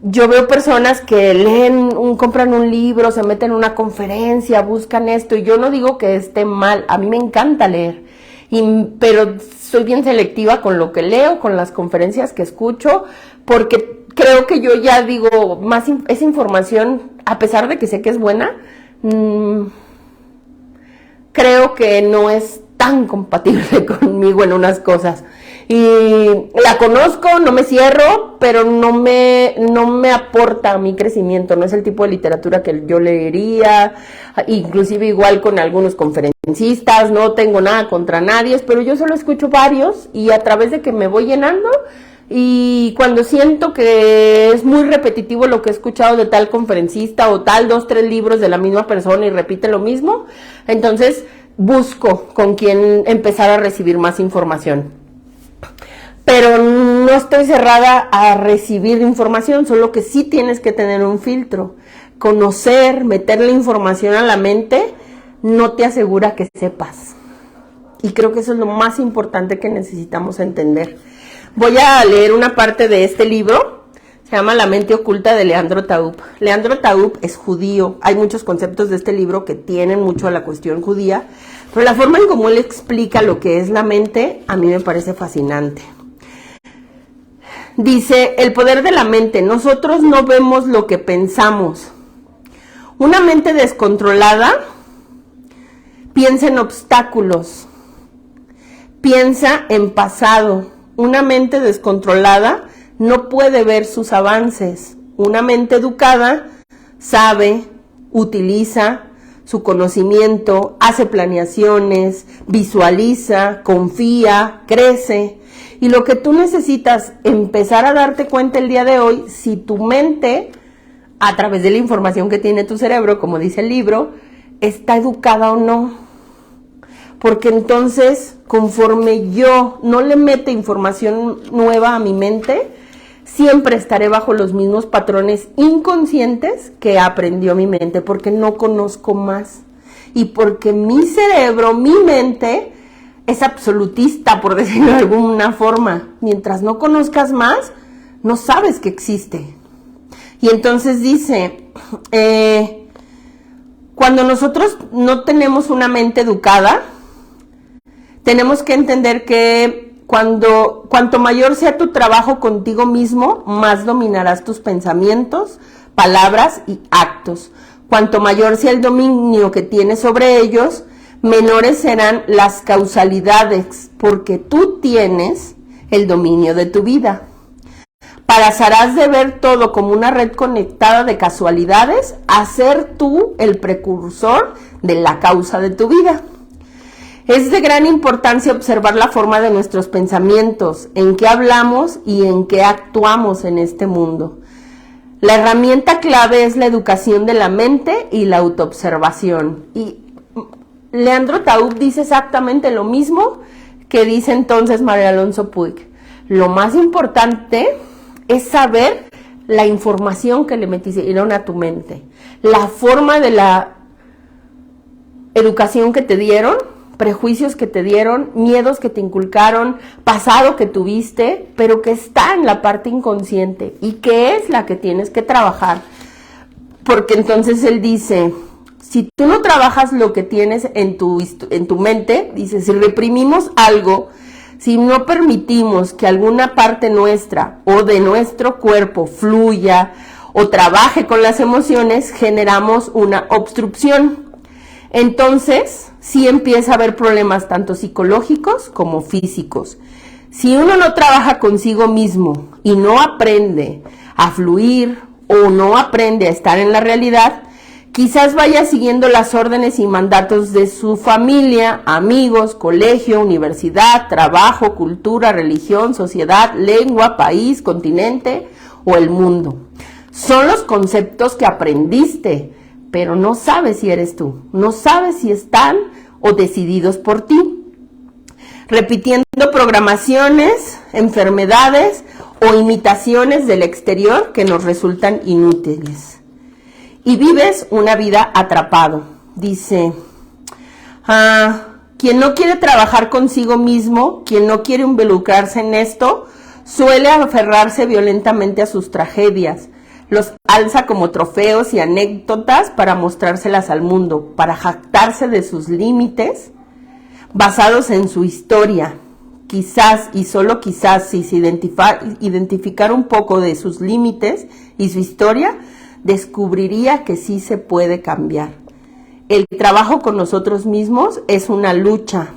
yo veo personas que compran un libro, se meten en una conferencia, buscan esto, y yo no digo que esté mal, a mí me encanta leer, pero soy bien selectiva con lo que leo, con las conferencias que escucho, porque creo que yo ya digo, esa información, a pesar de que sé que es buena, creo que no es tan compatible conmigo en unas cosas. Y la conozco, no me cierro, pero no me aporta a mi crecimiento. No es el tipo de literatura que yo leería, inclusive igual con algunos conferencistas. No tengo nada contra nadie, pero yo solo escucho varios y a través de que me voy llenando. Y cuando siento que es muy repetitivo lo que he escuchado de tal conferencista o tal 2, 3 libros de la misma persona y repite lo mismo, entonces busco con quién empezar a recibir más información. Pero no estoy cerrada a recibir información, solo que sí tienes que tener un filtro. Conocer, meterle información a la mente, no te asegura que sepas. Y creo que eso es lo más importante que necesitamos entender. Voy a leer una parte de este libro, se llama La mente oculta de Leandro Taub. Leandro Taub es judío, hay muchos conceptos de este libro que tienen mucho a la cuestión judía, pero la forma en cómo él explica lo que es la mente, a mí me parece fascinante. Dice, el poder de la mente, nosotros no vemos lo que pensamos. Una mente descontrolada piensa en obstáculos, piensa en pasado. Una mente descontrolada no puede ver sus avances. Una mente educada sabe, utiliza su conocimiento, hace planeaciones, visualiza, confía, crece. Y lo que tú necesitas empezar a darte cuenta el día de hoy, si tu mente, a través de la información que tiene tu cerebro, como dice el libro, está educada o no. Porque entonces, conforme yo no le mete información nueva a mi mente, siempre estaré bajo los mismos patrones inconscientes que aprendió mi mente, porque no conozco más. Y porque mi cerebro, mi mente, es absolutista, por decirlo de alguna forma. Mientras no conozcas más, no sabes que existe. Y entonces dice, cuando nosotros no tenemos una mente educada, tenemos que entender que cuanto mayor sea tu trabajo contigo mismo, más dominarás tus pensamientos, palabras y actos. Cuanto mayor sea el dominio que tienes sobre ellos, menores serán las causalidades, porque tú tienes el dominio de tu vida. Pasarás de ver todo como una red conectada de casualidades a ser tú el precursor de la causa de tu vida. Es de gran importancia observar la forma de nuestros pensamientos, en qué hablamos y en qué actuamos en este mundo. La herramienta clave es la educación de la mente y la autoobservación. Y Leandro Taub dice exactamente lo mismo que dice entonces María Alonso Puig. Lo más importante es saber la información que le metieron a tu mente, la forma de la educación que te dieron, prejuicios que te dieron, miedos que te inculcaron, pasado que tuviste, pero que está en la parte inconsciente y que es la que tienes que trabajar. Porque entonces él dice, si tú no trabajas lo que tienes en tu mente, dice, si reprimimos algo, si no permitimos que alguna parte nuestra o de nuestro cuerpo fluya o trabaje con las emociones, generamos una obstrucción. Entonces, sí empieza a haber problemas tanto psicológicos como físicos. Si uno no trabaja consigo mismo y no aprende a fluir o no aprende a estar en la realidad, quizás vaya siguiendo las órdenes y mandatos de su familia, amigos, colegio, universidad, trabajo, cultura, religión, sociedad, lengua, país, continente o el mundo. Son los conceptos que aprendiste, pero no sabes si eres tú, no sabes si están o decididos por ti. Repitiendo programaciones, enfermedades o imitaciones del exterior que nos resultan inútiles. Y vives una vida atrapado. Dice, quien no quiere trabajar consigo mismo, quien no quiere involucrarse en esto, suele aferrarse violentamente a sus tragedias. Los alza como trofeos y anécdotas para mostrárselas al mundo, para jactarse de sus límites, basados en su historia. Quizás, y solo quizás, si se identificar un poco de sus límites y su historia, descubriría que sí se puede cambiar. El trabajo con nosotros mismos es una lucha.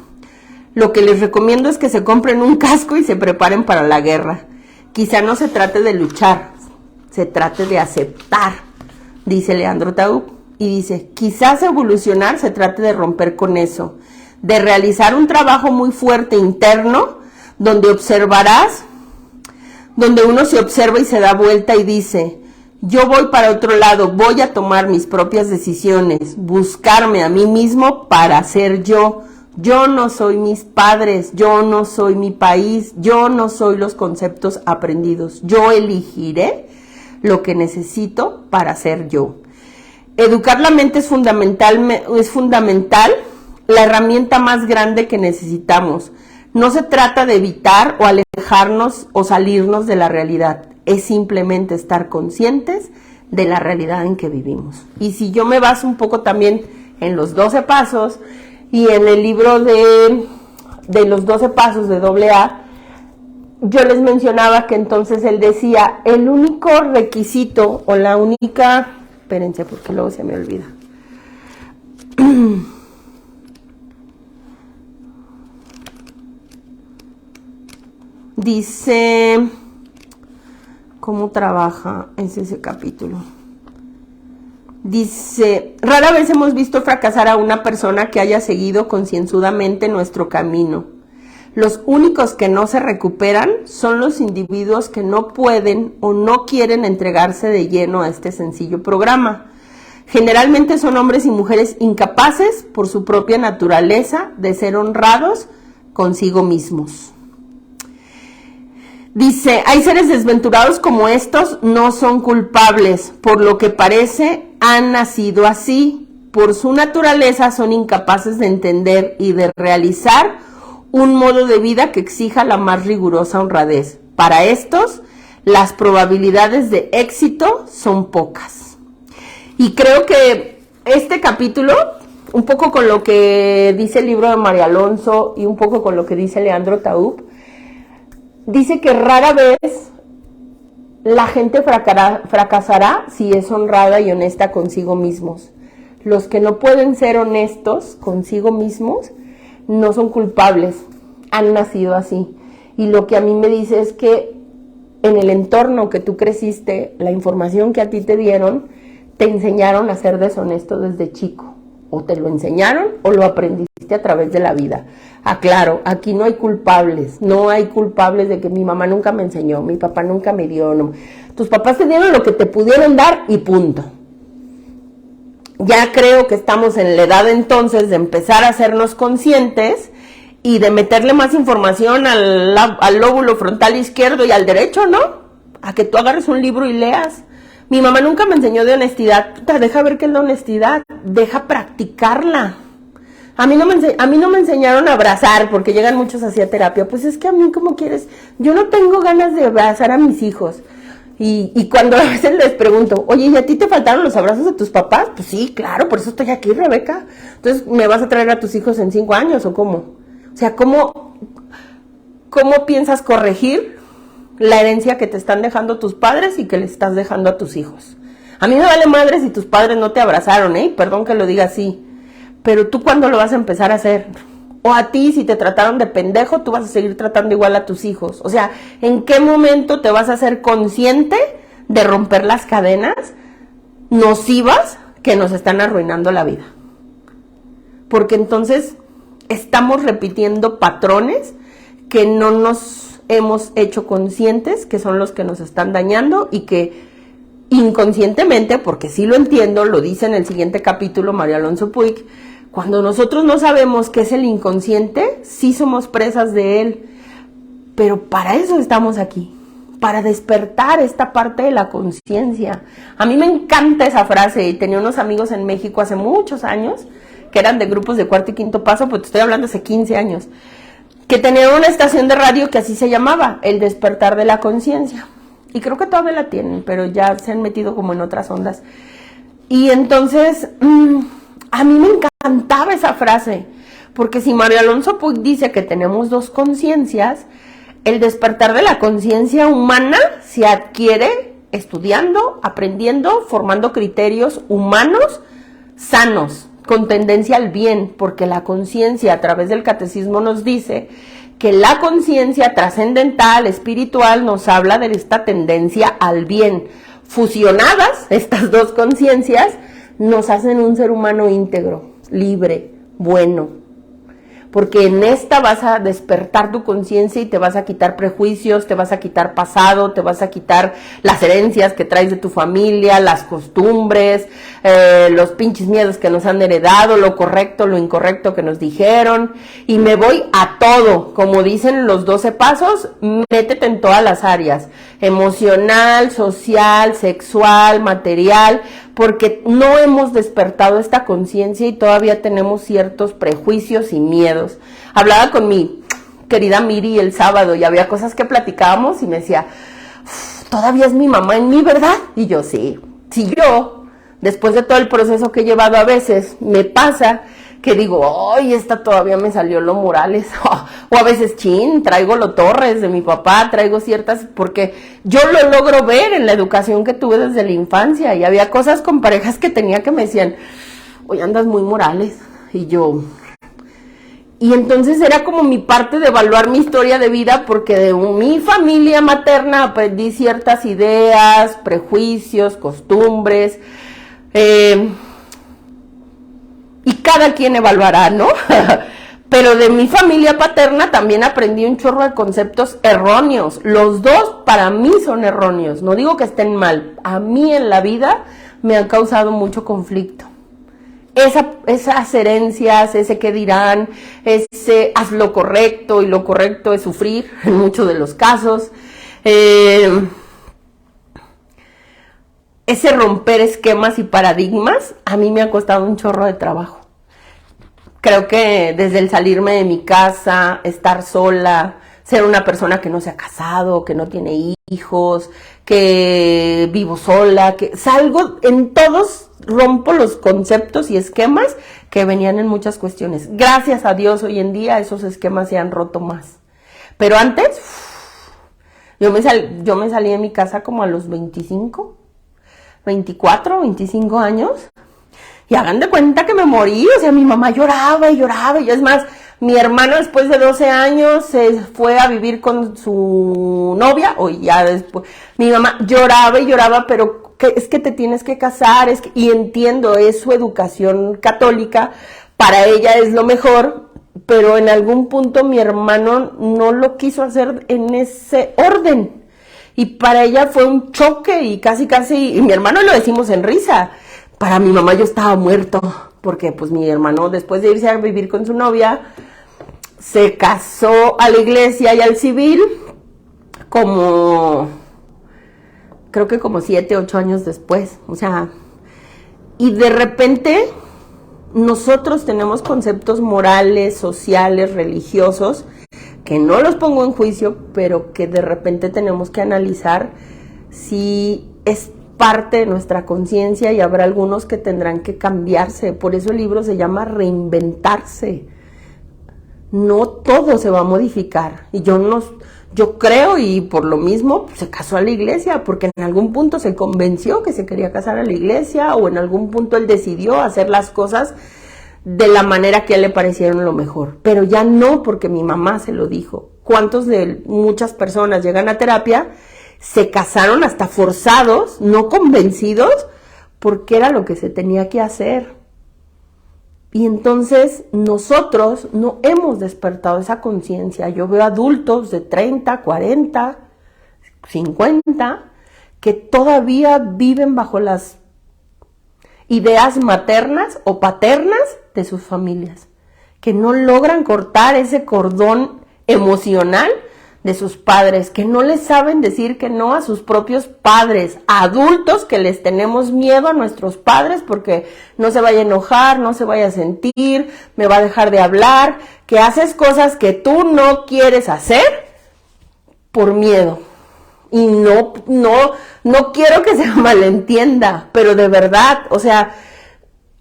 Lo que les recomiendo es que se compren un casco y se preparen para la guerra. Quizá no se trate de luchar, se trate de aceptar, dice Leandro Taub. Y dice, quizás evolucionar se trate de romper con eso, de realizar un trabajo muy fuerte interno, donde uno se observa y se da vuelta y dice, yo voy para otro lado, voy a tomar mis propias decisiones, buscarme a mí mismo para ser yo. Yo no soy mis padres, yo no soy mi país, yo no soy los conceptos aprendidos. Yo elegiré lo que necesito para ser yo. Educar la mente es fundamental, la herramienta más grande que necesitamos. No se trata de evitar o alejarnos o salirnos de la realidad. Es simplemente estar conscientes de la realidad en que vivimos. Y si yo me baso un poco también en los 12 pasos y en el libro de los 12 pasos de AA, yo les mencionaba que entonces él decía, el único requisito o la única... Espérense, porque luego se me olvida. Dice, ¿cómo trabaja? Es ese capítulo. Dice, rara vez hemos visto fracasar a una persona que haya seguido concienzudamente nuestro camino. Los únicos que no se recuperan son los individuos que no pueden o no quieren entregarse de lleno a este sencillo programa. Generalmente son hombres y mujeres incapaces por su propia naturaleza de ser honrados consigo mismos. Dice, hay seres desventurados como estos, no son culpables, por lo que parece han nacido así. Por su naturaleza son incapaces de entender y de realizar un modo de vida que exija la más rigurosa honradez. Para estos, las probabilidades de éxito son pocas. Y creo que este capítulo, un poco con lo que dice el libro de María Alonso y un poco con lo que dice Leandro Taub, dice que rara vez la gente fracasará si es honrada y honesta consigo mismos. Los que no pueden ser honestos consigo mismos no son culpables, han nacido así. Y lo que a mí me dice es que en el entorno que tú creciste, la información que a ti te dieron, te enseñaron a ser deshonesto desde chico. O te lo enseñaron o lo aprendiste a través de la vida. Aclaro, aquí no hay culpables de que mi mamá nunca me enseñó, mi papá nunca me dio. No. Tus papás te dieron lo que te pudieron dar y punto. Ya creo que estamos en la edad entonces de empezar a hacernos conscientes y de meterle más información al lóbulo frontal izquierdo y al derecho, ¿no? A que tú agarres un libro y leas. Mi mamá nunca me enseñó de honestidad. Deja ver qué es la honestidad, deja practicarla. A mí no me enseñaron a abrazar, porque llegan muchos hacia terapia. Pues es que a mí, ¿cómo quieres? Yo no tengo ganas de abrazar a mis hijos. Y cuando a veces les pregunto, oye, ¿y a ti te faltaron los abrazos de tus papás? Pues sí, claro, por eso estoy aquí, Rebeca. Entonces, ¿me vas a traer a tus hijos en 5 años o cómo? O sea, ¿cómo piensas corregir la herencia que te están dejando tus padres y que le estás dejando a tus hijos? A mí me vale madre si tus padres no te abrazaron, perdón que lo diga así, pero tú ¿cuándo lo vas a empezar a hacer? O a ti, si te trataron de pendejo, tú vas a seguir tratando igual a tus hijos. O sea, ¿en qué momento te vas a ser consciente de romper las cadenas nocivas que nos están arruinando la vida? Porque entonces estamos repitiendo patrones que no nos hemos hecho conscientes, que son los que nos están dañando y que inconscientemente, porque sí lo entiendo, lo dice en el siguiente capítulo María Alonso Puig, cuando nosotros no sabemos qué es el inconsciente, sí somos presas de él, pero para eso estamos aquí, para despertar esta parte de la conciencia. A mí me encanta esa frase, y tenía unos amigos en México hace muchos años, que eran de grupos de 4º y 5º paso, pues te estoy hablando hace 15 años, que tenían una estación de radio que así se llamaba, El Despertar de la Conciencia. Y creo que todavía la tienen, pero ya se han metido como en otras ondas. Y entonces, a mí me encantaba esa frase, porque si María Alonso Puig dice que tenemos 2 conciencias, el despertar de la conciencia humana se adquiere estudiando, aprendiendo, formando criterios humanos sanos, con tendencia al bien, porque la conciencia a través del catecismo nos dice que la conciencia trascendental, espiritual, nos habla de esta tendencia al bien. Fusionadas, estas dos conciencias, nos hacen un ser humano íntegro, libre, bueno. Porque en esta vas a despertar tu conciencia y te vas a quitar prejuicios, te vas a quitar pasado, te vas a quitar las herencias que traes de tu familia, las costumbres, los pinches miedos que nos han heredado, lo correcto, lo incorrecto que nos dijeron. Y me voy a todo, como dicen los 12 pasos, métete en todas las áreas, emocional, social, sexual, material, porque no hemos despertado esta conciencia y todavía tenemos ciertos prejuicios y miedos. Hablaba con mi querida Miri el sábado y había cosas que platicábamos y me decía, todavía es mi mamá en mí, ¿verdad? Y yo, sí. Si yo, después de todo el proceso que he llevado a veces, me pasa que digo, ay, esta todavía me salió lo Morales, o a veces, traigo lo Torres de mi papá, traigo ciertas, porque yo lo logro ver en la educación que tuve desde la infancia, y había cosas con parejas que tenía que me decían, oye, andas muy Morales, y yo, y entonces era como mi parte de evaluar mi historia de vida, porque de mi familia materna aprendí ciertas ideas, prejuicios, costumbres, y cada quien evaluará, ¿no? Pero de mi familia paterna también aprendí un chorro de conceptos erróneos. Los dos para mí son erróneos. No digo que estén mal. A mí en la vida me han causado mucho conflicto. Esas herencias, ese qué dirán, ese haz lo correcto, y lo correcto es sufrir en muchos de los casos. Ese romper esquemas y paradigmas, a mí me ha costado un chorro de trabajo. Creo que desde el salirme de mi casa, estar sola, ser una persona que no se ha casado, que no tiene hijos, que vivo sola, que salgo en todos, rompo los conceptos y esquemas que venían en muchas cuestiones. Gracias a Dios hoy en día esos esquemas se han roto más. Pero antes, yo me salí de mi casa como a los 24, 25 años, y hagan de cuenta que me morí. O sea, mi mamá lloraba y lloraba, y es más, mi hermano después de 12 años se fue a vivir con su novia, o ya después, mi mamá lloraba y lloraba, pero es que te tienes que casar, y entiendo, es su educación católica, para ella es lo mejor, pero en algún punto mi hermano no lo quiso hacer en ese orden. Y para ella fue un choque y casi, y mi hermano lo decimos en risa. Para mi mamá yo estaba muerto, porque pues mi hermano después de irse a vivir con su novia, se casó a la iglesia y al civil creo que como 7, 8 años después. O sea, y de repente nosotros tenemos conceptos morales, sociales, religiosos, que no los pongo en juicio, pero que de repente tenemos que analizar si es parte de nuestra conciencia, y habrá algunos que tendrán que cambiarse. Por eso el libro se llama Reinventarse. No todo se va a modificar. Y yo creo, y por lo mismo se casó a la iglesia, porque en algún punto se convenció que se quería casar a la iglesia, o en algún punto él decidió hacer las cosas de la manera que a él le parecieron lo mejor, pero ya no porque mi mamá se lo dijo. ¿Cuántos de muchas personas llegan a terapia, se casaron hasta forzados, no convencidos, porque era lo que se tenía que hacer? Y entonces nosotros no hemos despertado esa conciencia. Yo veo adultos de 30, 40, 50, que todavía viven bajo las ideas maternas o paternas de sus familias, que no logran cortar ese cordón emocional de sus padres, que no les saben decir que no a sus propios padres, adultos que les tenemos miedo a nuestros padres porque no se vaya a enojar, no se vaya a sentir, me va a dejar de hablar, que haces cosas que tú no quieres hacer por miedo. Y no quiero que se malentienda, pero de verdad, o sea,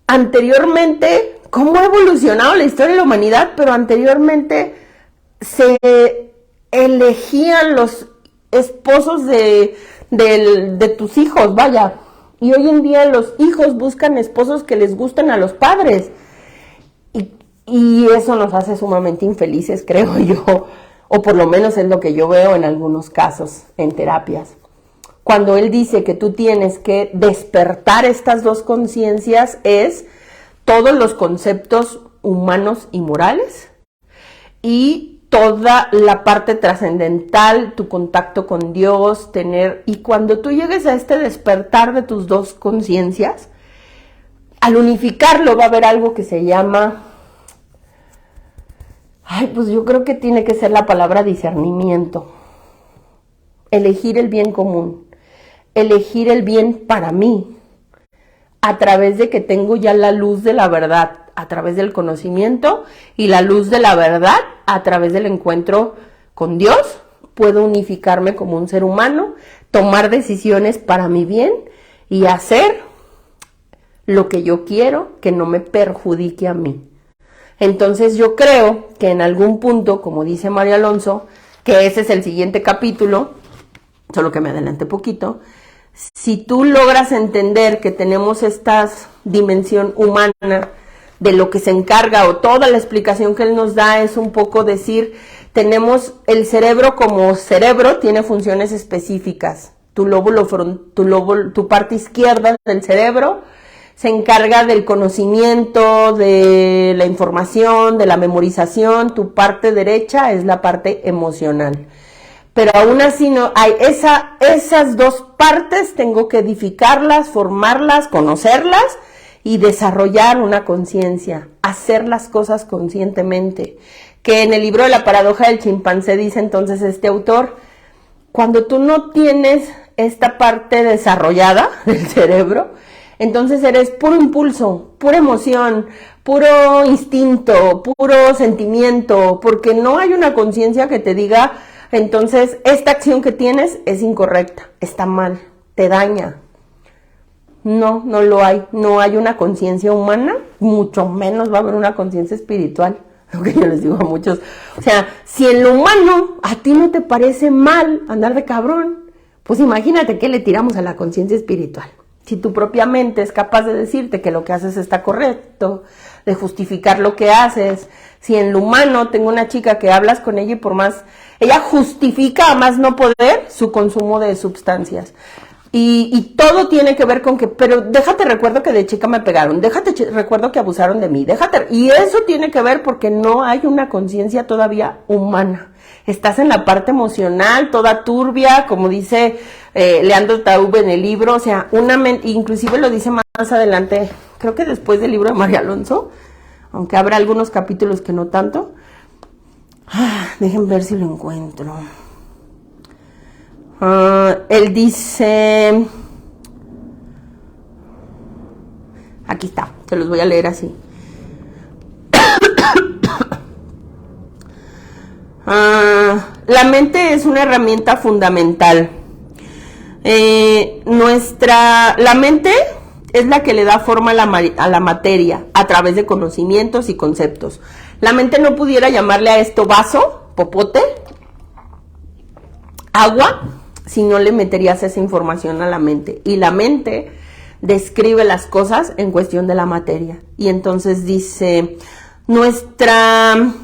anteriormente, ¿cómo ha evolucionado la historia de la humanidad? Pero anteriormente se elegían los esposos de tus hijos, vaya, Y hoy en día los hijos buscan esposos que les gusten a los padres. Y eso nos hace sumamente infelices, creo yo. O por lo menos es lo que yo veo en algunos casos, en terapias. Cuando él dice que tú tienes que despertar estas dos conciencias, es todos los conceptos humanos y morales y toda la parte trascendental, tu contacto con Dios, y cuando tú llegues a este despertar de tus dos conciencias, al unificarlo va a haber algo que se llama, pues yo creo que tiene que ser la palabra discernimiento, elegir el bien común, elegir el bien para mí, a través de que tengo ya la luz de la verdad, a través del conocimiento, y la luz de la verdad a través del encuentro con Dios, puedo unificarme como un ser humano, tomar decisiones para mi bien y hacer lo que yo quiero que no me perjudique a mí. Entonces yo creo que en algún punto, como dice María Alonso, que ese es el siguiente capítulo, solo que me adelanté poquito, si tú logras entender que tenemos esta dimensión humana de lo que se encarga, o toda la explicación que él nos da es un poco decir, tenemos el cerebro como cerebro, tiene funciones específicas. Tu parte izquierda del cerebro se encarga del conocimiento, de la información, de la memorización. Tu parte derecha es la parte emocional. Pero aún así no hay esas dos partes, tengo que edificarlas, formarlas, conocerlas y desarrollar una conciencia, hacer las cosas conscientemente. Que en el libro de la paradoja del chimpancé dice entonces este autor, cuando tú no tienes esta parte desarrollada del cerebro, entonces eres puro impulso, pura emoción, puro instinto, puro sentimiento, porque no hay una conciencia que te diga, entonces esta acción que tienes es incorrecta, está mal, te daña. No lo hay. No hay una conciencia humana, mucho menos va a haber una conciencia espiritual. Lo que yo les digo a muchos. O sea, si en lo humano a ti no te parece mal andar de cabrón, pues imagínate qué le tiramos a la conciencia espiritual. Si tu propia mente es capaz de decirte que lo que haces está correcto, de justificar lo que haces. Si en lo humano tengo una chica que hablas con ella y por más, ella justifica a más no poder su consumo de sustancias. Y todo tiene que ver con que, pero déjate recuerdo que de chica me pegaron, recuerdo que abusaron de mí, y eso tiene que ver porque no hay una conciencia todavía humana. Estás en la parte emocional, toda turbia, como dice Leandro Taub en el libro, o sea, inclusive lo dice más adelante, creo que después del libro de María Alonso, aunque habrá algunos capítulos que no tanto. Dejen ver si lo encuentro. Él dice, aquí está, se los voy a leer así. La mente es una herramienta fundamental. La mente es la que le da forma a la materia a través de conocimientos y conceptos. La mente no pudiera llamarle a esto vaso, popote, agua, si no le meterías esa información a la mente. Y la mente describe las cosas en cuestión de la materia. Y entonces dice,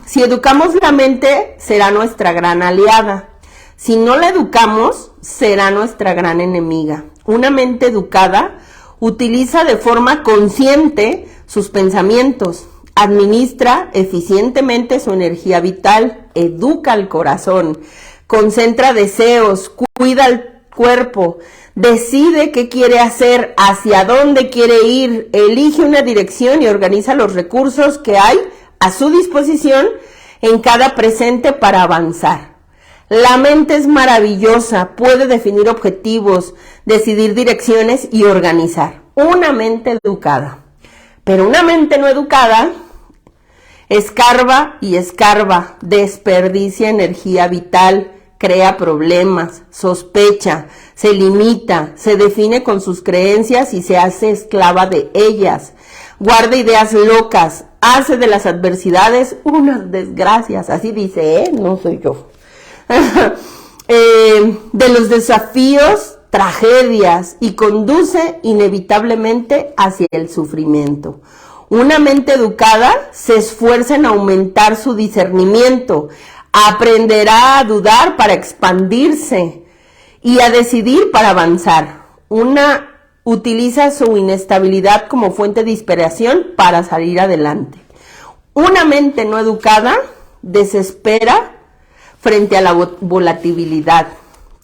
si educamos la mente, será nuestra gran aliada. Si no la educamos, será nuestra gran enemiga. Una mente educada utiliza de forma consciente sus pensamientos, administra eficientemente su energía vital, educa al corazón, concentra deseos, cuida el cuerpo, decide qué quiere hacer, hacia dónde quiere ir, elige una dirección y organiza los recursos que hay a su disposición en cada presente para avanzar. La mente es maravillosa, puede definir objetivos, decidir direcciones y organizar. Una mente educada. Pero una mente no educada escarba y escarba, desperdicia energía vital, crea problemas, sospecha, se limita, se define con sus creencias y se hace esclava de ellas, guarda ideas locas, hace de las adversidades unas desgracias, así dice, no soy yo. De los desafíos tragedias y conduce inevitablemente hacia el sufrimiento. Una mente educada se esfuerza en aumentar su discernimiento, aprenderá a dudar para expandirse y a decidir para avanzar. Una utiliza su inestabilidad como fuente de inspiración para salir adelante. Una mente no educada desespera frente a la volatilidad,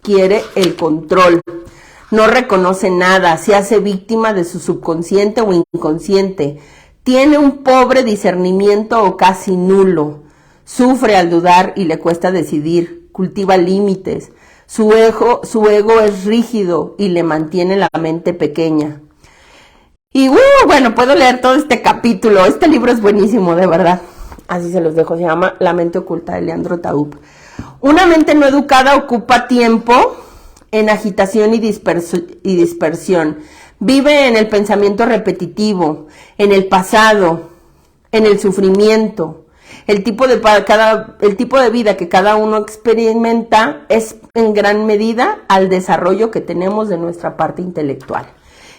quiere el control, no reconoce nada, se hace víctima de su subconsciente o inconsciente, tiene un pobre discernimiento o casi nulo, sufre al dudar y le cuesta decidir, cultiva límites, su ego es rígido y le mantiene la mente pequeña. Y bueno, puedo leer todo este capítulo, este libro es buenísimo, de verdad. Así se los dejo, se llama La mente oculta de Leandro Taub. Una mente no educada ocupa tiempo en agitación y dispersión. Vive en el pensamiento repetitivo, en el pasado, en el sufrimiento. El tipo de vida que cada uno experimenta es en gran medida al desarrollo que tenemos de nuestra parte intelectual.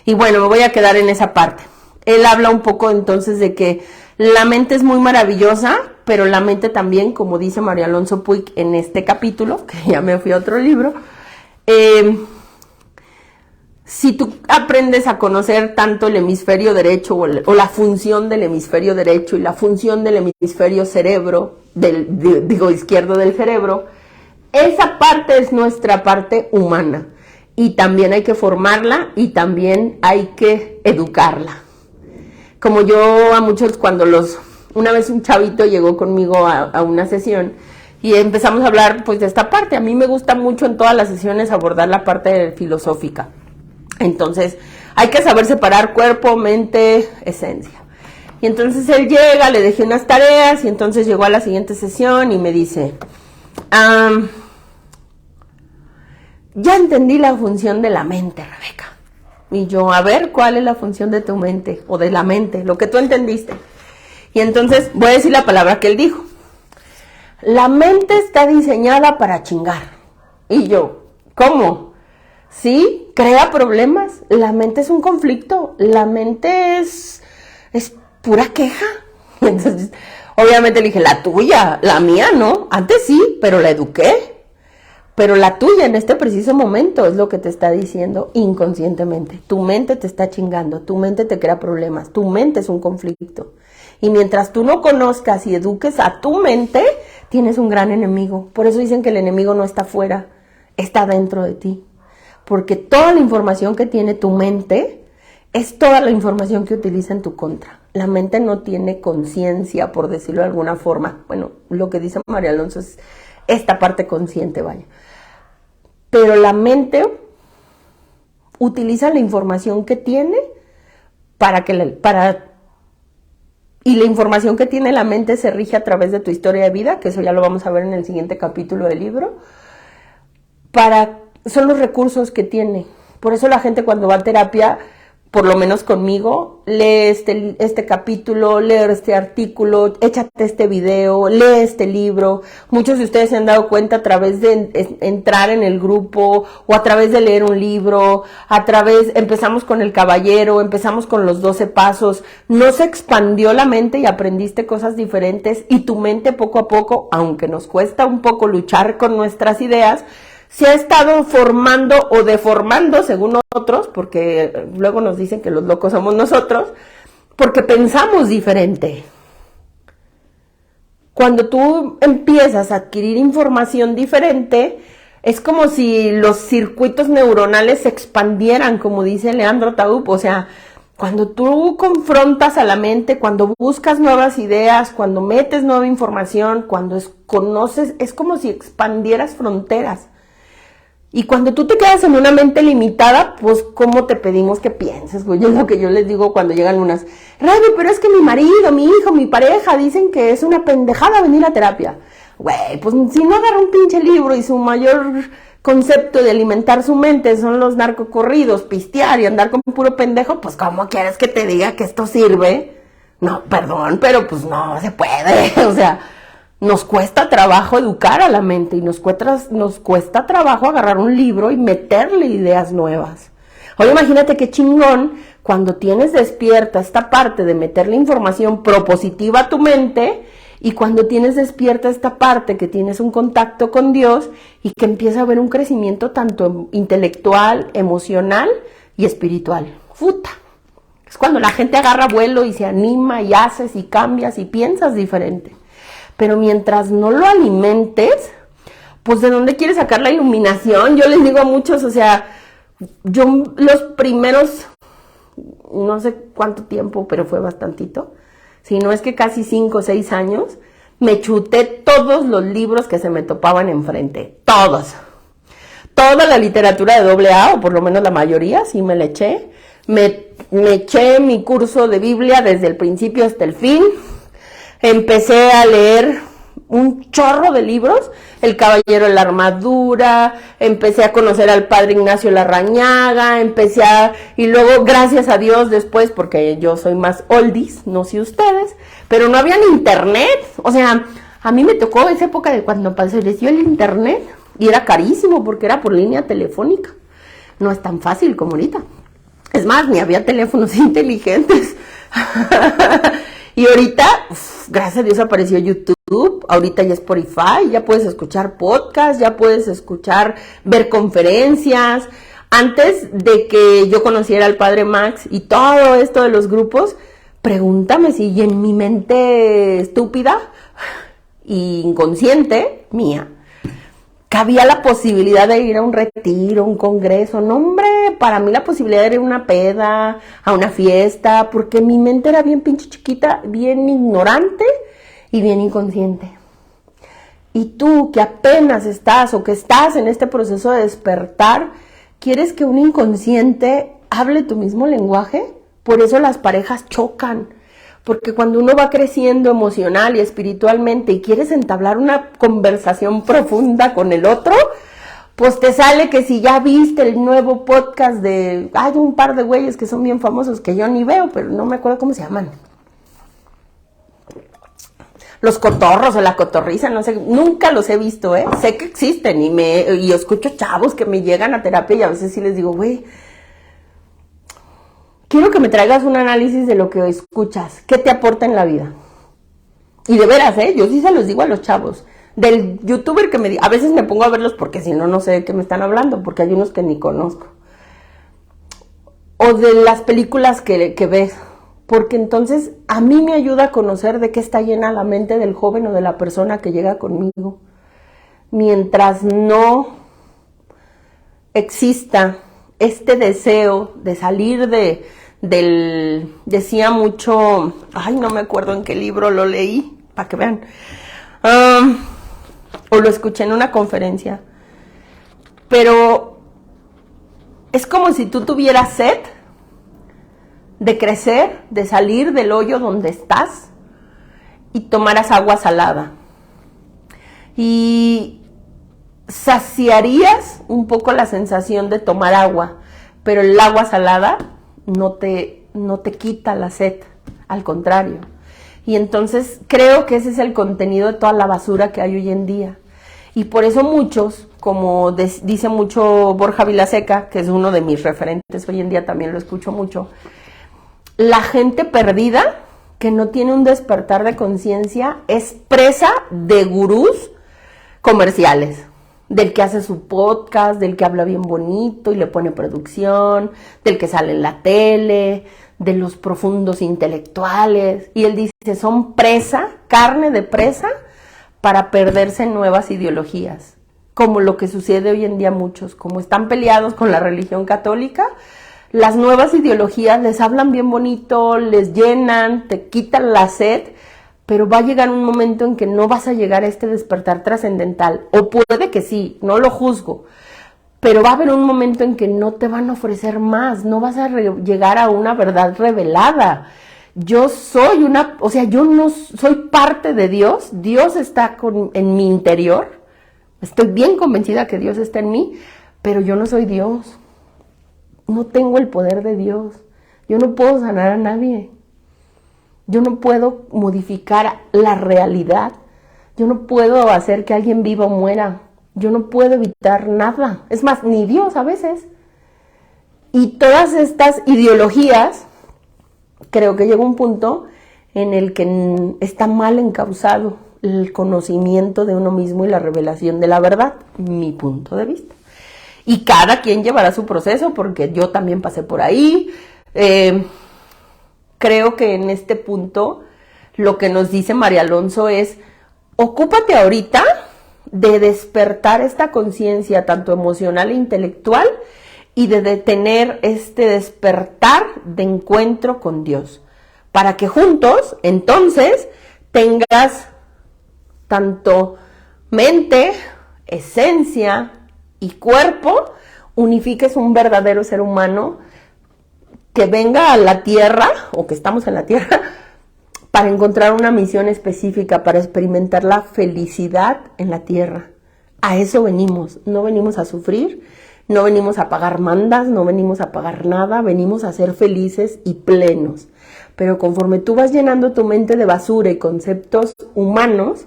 Y bueno, me voy a quedar en esa parte. Él habla un poco entonces de que la mente es muy maravillosa, pero la mente también, como dice María Alonso Puig en este capítulo, que ya me fui a otro libro, si tú aprendes a conocer tanto el hemisferio derecho o la función del hemisferio derecho y la función del hemisferio izquierdo del cerebro, esa parte es nuestra parte humana y también hay que formarla y también hay que educarla. Como yo a muchos una vez un chavito llegó conmigo a una sesión y empezamos a hablar pues de esta parte. A mí me gusta mucho en todas las sesiones abordar la parte filosófica. Entonces, hay que saber separar cuerpo, mente, esencia. Y entonces él llega, le dejé unas tareas y entonces llegó a la siguiente sesión y me dice, ya entendí la función de la mente, Rebeca. Y yo, a ver, ¿cuál es la función de tu mente o de la mente? Lo que tú entendiste. Y entonces voy a decir la palabra que él dijo. La mente está diseñada para chingar. Y yo, ¿cómo? Sí, crea problemas. La mente es un conflicto. La mente es pura queja. Y entonces, obviamente le dije, la tuya, la mía no. Antes sí, pero la eduqué. Pero la tuya en este preciso momento es lo que te está diciendo inconscientemente. Tu mente te está chingando, tu mente te crea problemas, tu mente es un conflicto. Y mientras tú no conozcas y eduques a tu mente, tienes un gran enemigo. Por eso dicen que el enemigo no está afuera, está dentro de ti. Porque toda la información que tiene tu mente es toda la información que utiliza en tu contra. La mente no tiene conciencia, por decirlo de alguna forma. Bueno, lo que dice María Alonso es esta parte consciente, vaya. Pero la mente utiliza la información que tiene y la información que tiene la mente se rige a través de tu historia de vida, que eso ya lo vamos a ver en el siguiente capítulo del libro. Son los recursos que tiene. Por eso la gente cuando va a terapia, por lo menos conmigo, lee este capítulo, lee este artículo, échate este video, lee este libro. Muchos de ustedes se han dado cuenta a través de entrar en el grupo o a través de leer un libro, empezamos con el caballero, empezamos con los 12 pasos, no se expandió la mente y aprendiste cosas diferentes y tu mente poco a poco, aunque nos cuesta un poco luchar con nuestras ideas, se ha estado formando o deformando según otros, porque luego nos dicen que los locos somos nosotros, porque pensamos diferente. Cuando tú empiezas a adquirir información diferente, es como si los circuitos neuronales se expandieran, como dice Leandro Taub. O sea, cuando tú confrontas a la mente, cuando buscas nuevas ideas, cuando metes nueva información, cuando conoces, es como si expandieras fronteras. Y cuando tú te quedas en una mente limitada, pues, ¿cómo te pedimos que pienses, güey? Es lo que yo les digo cuando llegan unas, Rebe, pero es que mi marido, mi hijo, mi pareja dicen que es una pendejada venir a terapia. Güey, pues si no agarra un pinche libro y su mayor concepto de alimentar su mente son los narcocorridos, pistear y andar como un puro pendejo, pues ¿cómo quieres que te diga que esto sirve? No, perdón, pero pues no se puede, o sea, Nos cuesta trabajo educar a la mente y nos cuesta trabajo agarrar un libro y meterle ideas nuevas. Ahora imagínate qué chingón cuando tienes despierta esta parte de meterle información propositiva a tu mente y cuando tienes despierta esta parte que tienes un contacto con Dios y que empieza a haber un crecimiento tanto intelectual, emocional y espiritual. Puta. Es cuando la gente agarra vuelo y se anima y haces y cambias y piensas diferente. Pero mientras no lo alimentes, pues ¿de dónde quieres sacar la iluminación? Yo les digo a muchos, o sea, yo los primeros, no sé cuánto tiempo, pero fue bastantito, si no es que casi 5 o 6 años, me chuté todos los libros que se me topaban enfrente, todos. Toda la literatura de AA, o por lo menos la mayoría, sí me la eché. Me eché mi curso de Biblia desde el principio hasta el fin. Empecé a leer un chorro de libros, El Caballero de la Armadura, empecé a conocer al Padre Ignacio Larrañaga, y luego, gracias a Dios, después, porque yo soy más oldies, no sé ustedes, pero no había ni internet, o sea, a mí me tocó esa época de cuando apareció el internet, y era carísimo porque era por línea telefónica, no es tan fácil como ahorita, es más, ni había teléfonos inteligentes. Y ahorita, gracias a Dios apareció YouTube, ahorita ya Spotify, ya puedes escuchar podcasts, ya puedes ver conferencias. Antes de que yo conociera al Padre Max y todo esto de los grupos, pregúntame si en mi mente estúpida e inconsciente mía, cabía la posibilidad de ir a un retiro, un congreso. No, hombre, para mí la posibilidad de ir a una peda, a una fiesta, porque mi mente era bien pinche chiquita, bien ignorante y bien inconsciente. Y tú que apenas estás o que estás en este proceso de despertar, ¿quieres que un inconsciente hable tu mismo lenguaje? Por eso las parejas chocan. Porque cuando uno va creciendo emocional y espiritualmente y quieres entablar una conversación profunda con el otro, pues te sale que si ya viste el nuevo podcast hay un par de güeyes que son bien famosos que yo ni veo, pero no me acuerdo cómo se llaman. Los cotorros o la cotorriza, no sé, nunca los he visto, sé que existen y escucho chavos que me llegan a terapia y a veces sí les digo, güey, quiero que me traigas un análisis de lo que escuchas. ¿Qué te aporta en la vida? Y de veras, yo sí se los digo a los chavos. Del youtuber que a veces me pongo a verlos porque si no, no sé de qué me están hablando, porque hay unos que ni conozco. O de las películas que ves. Porque entonces a mí me ayuda a conocer de qué está llena la mente del joven o de la persona que llega conmigo. Mientras no exista este deseo de salir decía mucho, no me acuerdo en qué libro lo leí, para que vean, o lo escuché en una conferencia, pero es como si tú tuvieras sed de crecer, de salir del hoyo donde estás y tomaras agua salada. Y saciarías un poco la sensación de tomar agua, pero el agua salada no te quita la sed, al contrario. Y entonces creo que ese es el contenido de toda la basura que hay hoy en día. Y por eso muchos, como dice mucho Borja Vilaseca, que es uno de mis referentes hoy en día, también lo escucho mucho, la gente perdida que no tiene un despertar de conciencia es presa de gurús comerciales. Del que hace su podcast, del que habla bien bonito y le pone producción, del que sale en la tele, de los profundos intelectuales. Y él dice, son presa, carne de presa, para perderse en nuevas ideologías. Como lo que sucede hoy en día a muchos, como están peleados con la religión católica, las nuevas ideologías les hablan bien bonito, les llenan, te quitan la sed, pero va a llegar un momento en que no vas a llegar a este despertar trascendental, o puede que sí, no lo juzgo, pero va a haber un momento en que no te van a ofrecer más, no vas a llegar a una verdad revelada. Yo no soy parte de Dios, Dios está en mi interior, estoy bien convencida que Dios está en mí, pero yo no soy Dios, no tengo el poder de Dios, yo no puedo sanar a nadie. Yo no puedo modificar la realidad Yo no puedo hacer que alguien viva o muera. Yo no puedo evitar nada. Es más, ni Dios a veces. Y todas estas ideologías, creo que llega un punto en el que está mal encauzado el conocimiento de uno mismo y la revelación de la verdad, mi punto de vista. Y cada quien llevará su proceso, porque yo también pasé por ahí. Creo que en este punto lo que nos dice María Alonso es: ocúpate ahorita de despertar esta conciencia tanto emocional e intelectual y de tener este despertar de encuentro con Dios, para que juntos entonces tengas tanto mente, esencia y cuerpo, unifiques un verdadero ser humano que venga a la tierra, o que estamos en la tierra, para encontrar una misión específica, para experimentar la felicidad en la tierra. A eso venimos, no venimos a sufrir, no venimos a pagar mandas, no venimos a pagar nada, venimos a ser felices y plenos. Pero conforme tú vas llenando tu mente de basura y conceptos humanos,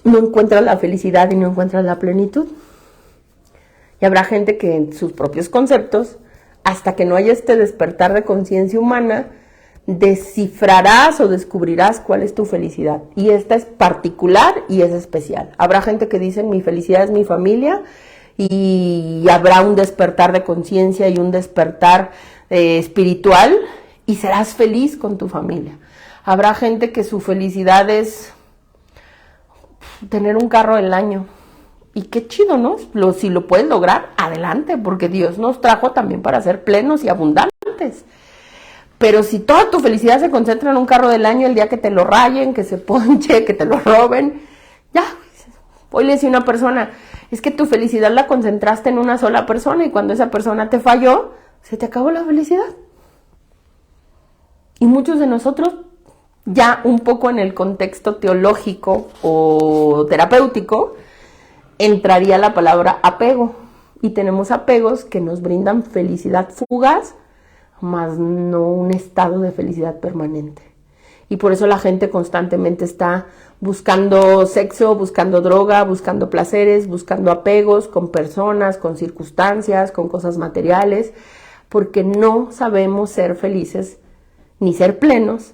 no encuentras la felicidad y no encuentras la plenitud. Y habrá gente que en sus propios conceptos, hasta que no haya este despertar de conciencia humana, descifrarás o descubrirás cuál es tu felicidad. Y esta es particular y es especial. Habrá gente que dice: mi felicidad es mi familia, y habrá un despertar de conciencia y un despertar espiritual, y serás feliz con tu familia. Habrá gente que su felicidad es tener un carro del año. Y qué chido, ¿no? Si lo puedes lograr, adelante, porque Dios nos trajo también para ser plenos y abundantes. Pero si toda tu felicidad se concentra en un carro del año, el día que te lo rayen, que se ponche, que te lo roben, ya. Hoy le decía a una persona: es que tu felicidad la concentraste en una sola persona, y cuando esa persona te falló, se te acabó la felicidad. Y muchos de nosotros, ya un poco en el contexto teológico o terapéutico, entraría la palabra apego. Y tenemos apegos que nos brindan felicidad fugaz, más no un estado de felicidad permanente. Y por eso la gente constantemente está buscando sexo, buscando droga, buscando placeres, buscando apegos con personas, con circunstancias, con cosas materiales, porque no sabemos ser felices ni ser plenos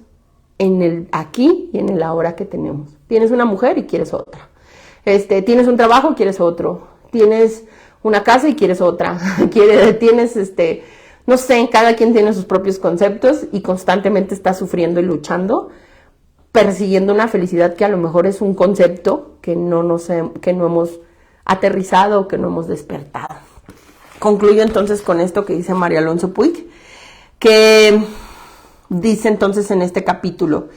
en el aquí y en el ahora que tenemos. Tienes una mujer y quieres otra. Tienes un trabajo, quieres otro. Tienes una casa y quieres otra. Tienes no sé, cada quien tiene sus propios conceptos y constantemente está sufriendo y luchando, persiguiendo una felicidad que a lo mejor es un concepto que no hemos aterrizado, que no hemos despertado. Concluyo entonces con esto que dice María Alonso Puig, que dice entonces en este capítulo: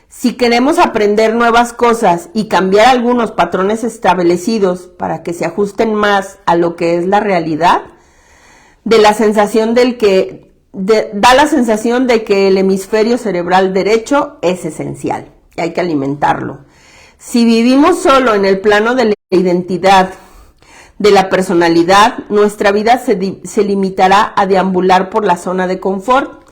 si queremos aprender nuevas cosas y cambiar algunos patrones establecidos para que se ajusten más a lo que es la realidad, da la sensación de que el hemisferio cerebral derecho es esencial y hay que alimentarlo. Si vivimos solo en el plano de la identidad, de la personalidad, nuestra vida se limitará a deambular por la zona de confort,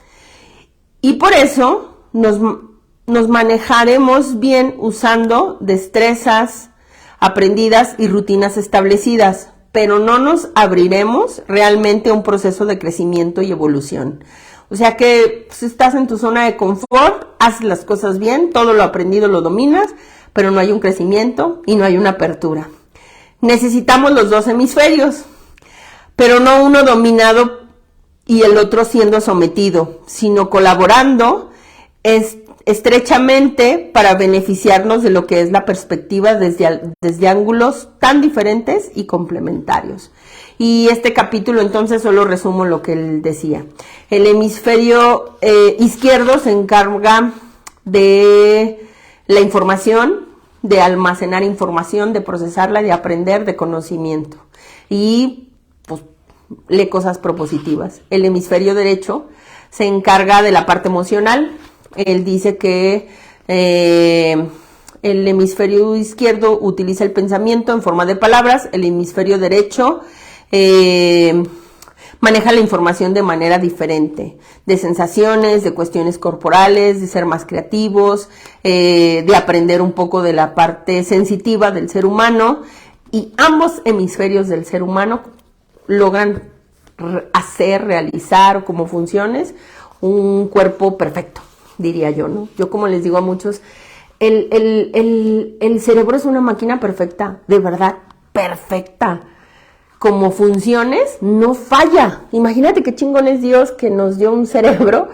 y por eso nos manejaremos bien usando destrezas aprendidas y rutinas establecidas, pero no nos abriremos realmente a un proceso de crecimiento y evolución. O sea que si estás en tu zona de confort, haces las cosas bien, todo lo aprendido lo dominas, pero no hay un crecimiento y no hay una apertura. Necesitamos los dos hemisferios, pero no uno dominado y el otro siendo sometido, sino colaborando estrechamente para beneficiarnos de lo que es la perspectiva desde ángulos tan diferentes y complementarios. Y este capítulo entonces solo resumo lo que él decía. El hemisferio izquierdo se encarga de la información, de almacenar información, de procesarla, de aprender, de conocimiento. Y pues lee cosas propositivas. El hemisferio derecho se encarga de la parte emocional. Él dice que el hemisferio izquierdo utiliza el pensamiento en forma de palabras, el hemisferio derecho maneja la información de manera diferente, de sensaciones, de cuestiones corporales, de ser más creativos, de aprender un poco de la parte sensitiva del ser humano, y ambos hemisferios del ser humano logran hacer, realizar como funciones un cuerpo perfecto, diría yo, ¿no? Yo, como les digo a muchos, el cerebro es una máquina perfecta, de verdad, perfecta. Como funciones, no falla. Imagínate qué chingón es Dios que nos dio un cerebro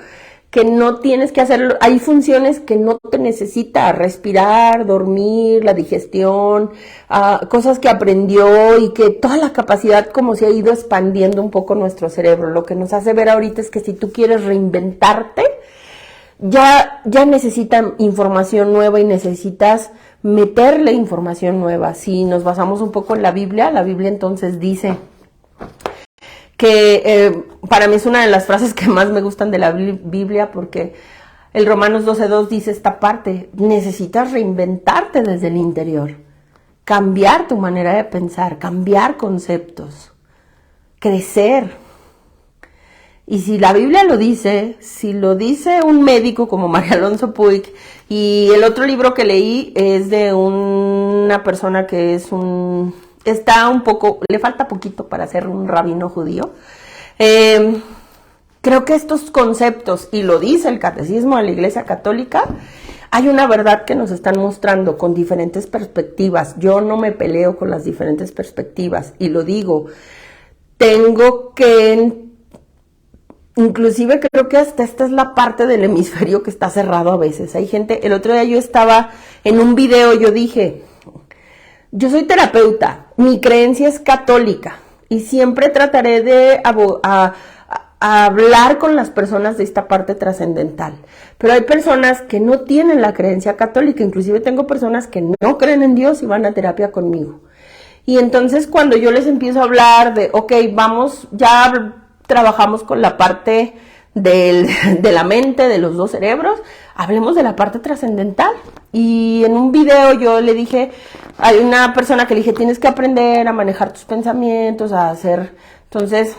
que no tienes que hacerlo. Hay funciones que no te necesita: respirar, dormir, la digestión, cosas que aprendió, y que toda la capacidad como se ha ido expandiendo un poco nuestro cerebro. Lo que nos hace ver ahorita es que si tú quieres reinventarte, ya necesitan información nueva y necesitas meterle información nueva. Si nos basamos un poco en la Biblia entonces dice que para mí es una de las frases que más me gustan de la Biblia, porque el Romanos 12:2 dice esta parte: necesitas reinventarte desde el interior, cambiar tu manera de pensar, cambiar conceptos, crecer. Y si la Biblia lo dice, si lo dice un médico como María Alonso Puig, y el otro libro que leí es de una persona que está un poco, le falta poquito para ser un rabino judío, creo que estos conceptos, y lo dice el Catecismo de la Iglesia Católica, hay una verdad que nos están mostrando con diferentes perspectivas. Yo no me peleo con las diferentes perspectivas, y lo digo, tengo que... Inclusive creo que hasta esta es la parte del hemisferio que está cerrado a veces. Hay gente, el otro día yo estaba en un video, yo dije, yo soy terapeuta, mi creencia es católica, y siempre trataré de hablar con las personas de esta parte trascendental. Pero hay personas que no tienen la creencia católica, inclusive tengo personas que no creen en Dios y van a terapia conmigo. Y entonces cuando yo les empiezo a hablar de, ok, vamos, ya trabajamos con la parte de la mente, de los dos cerebros, hablemos de la parte trascendental. Y en un video yo le dije, hay una persona que le dije, tienes que aprender a manejar tus pensamientos, a hacer... Entonces,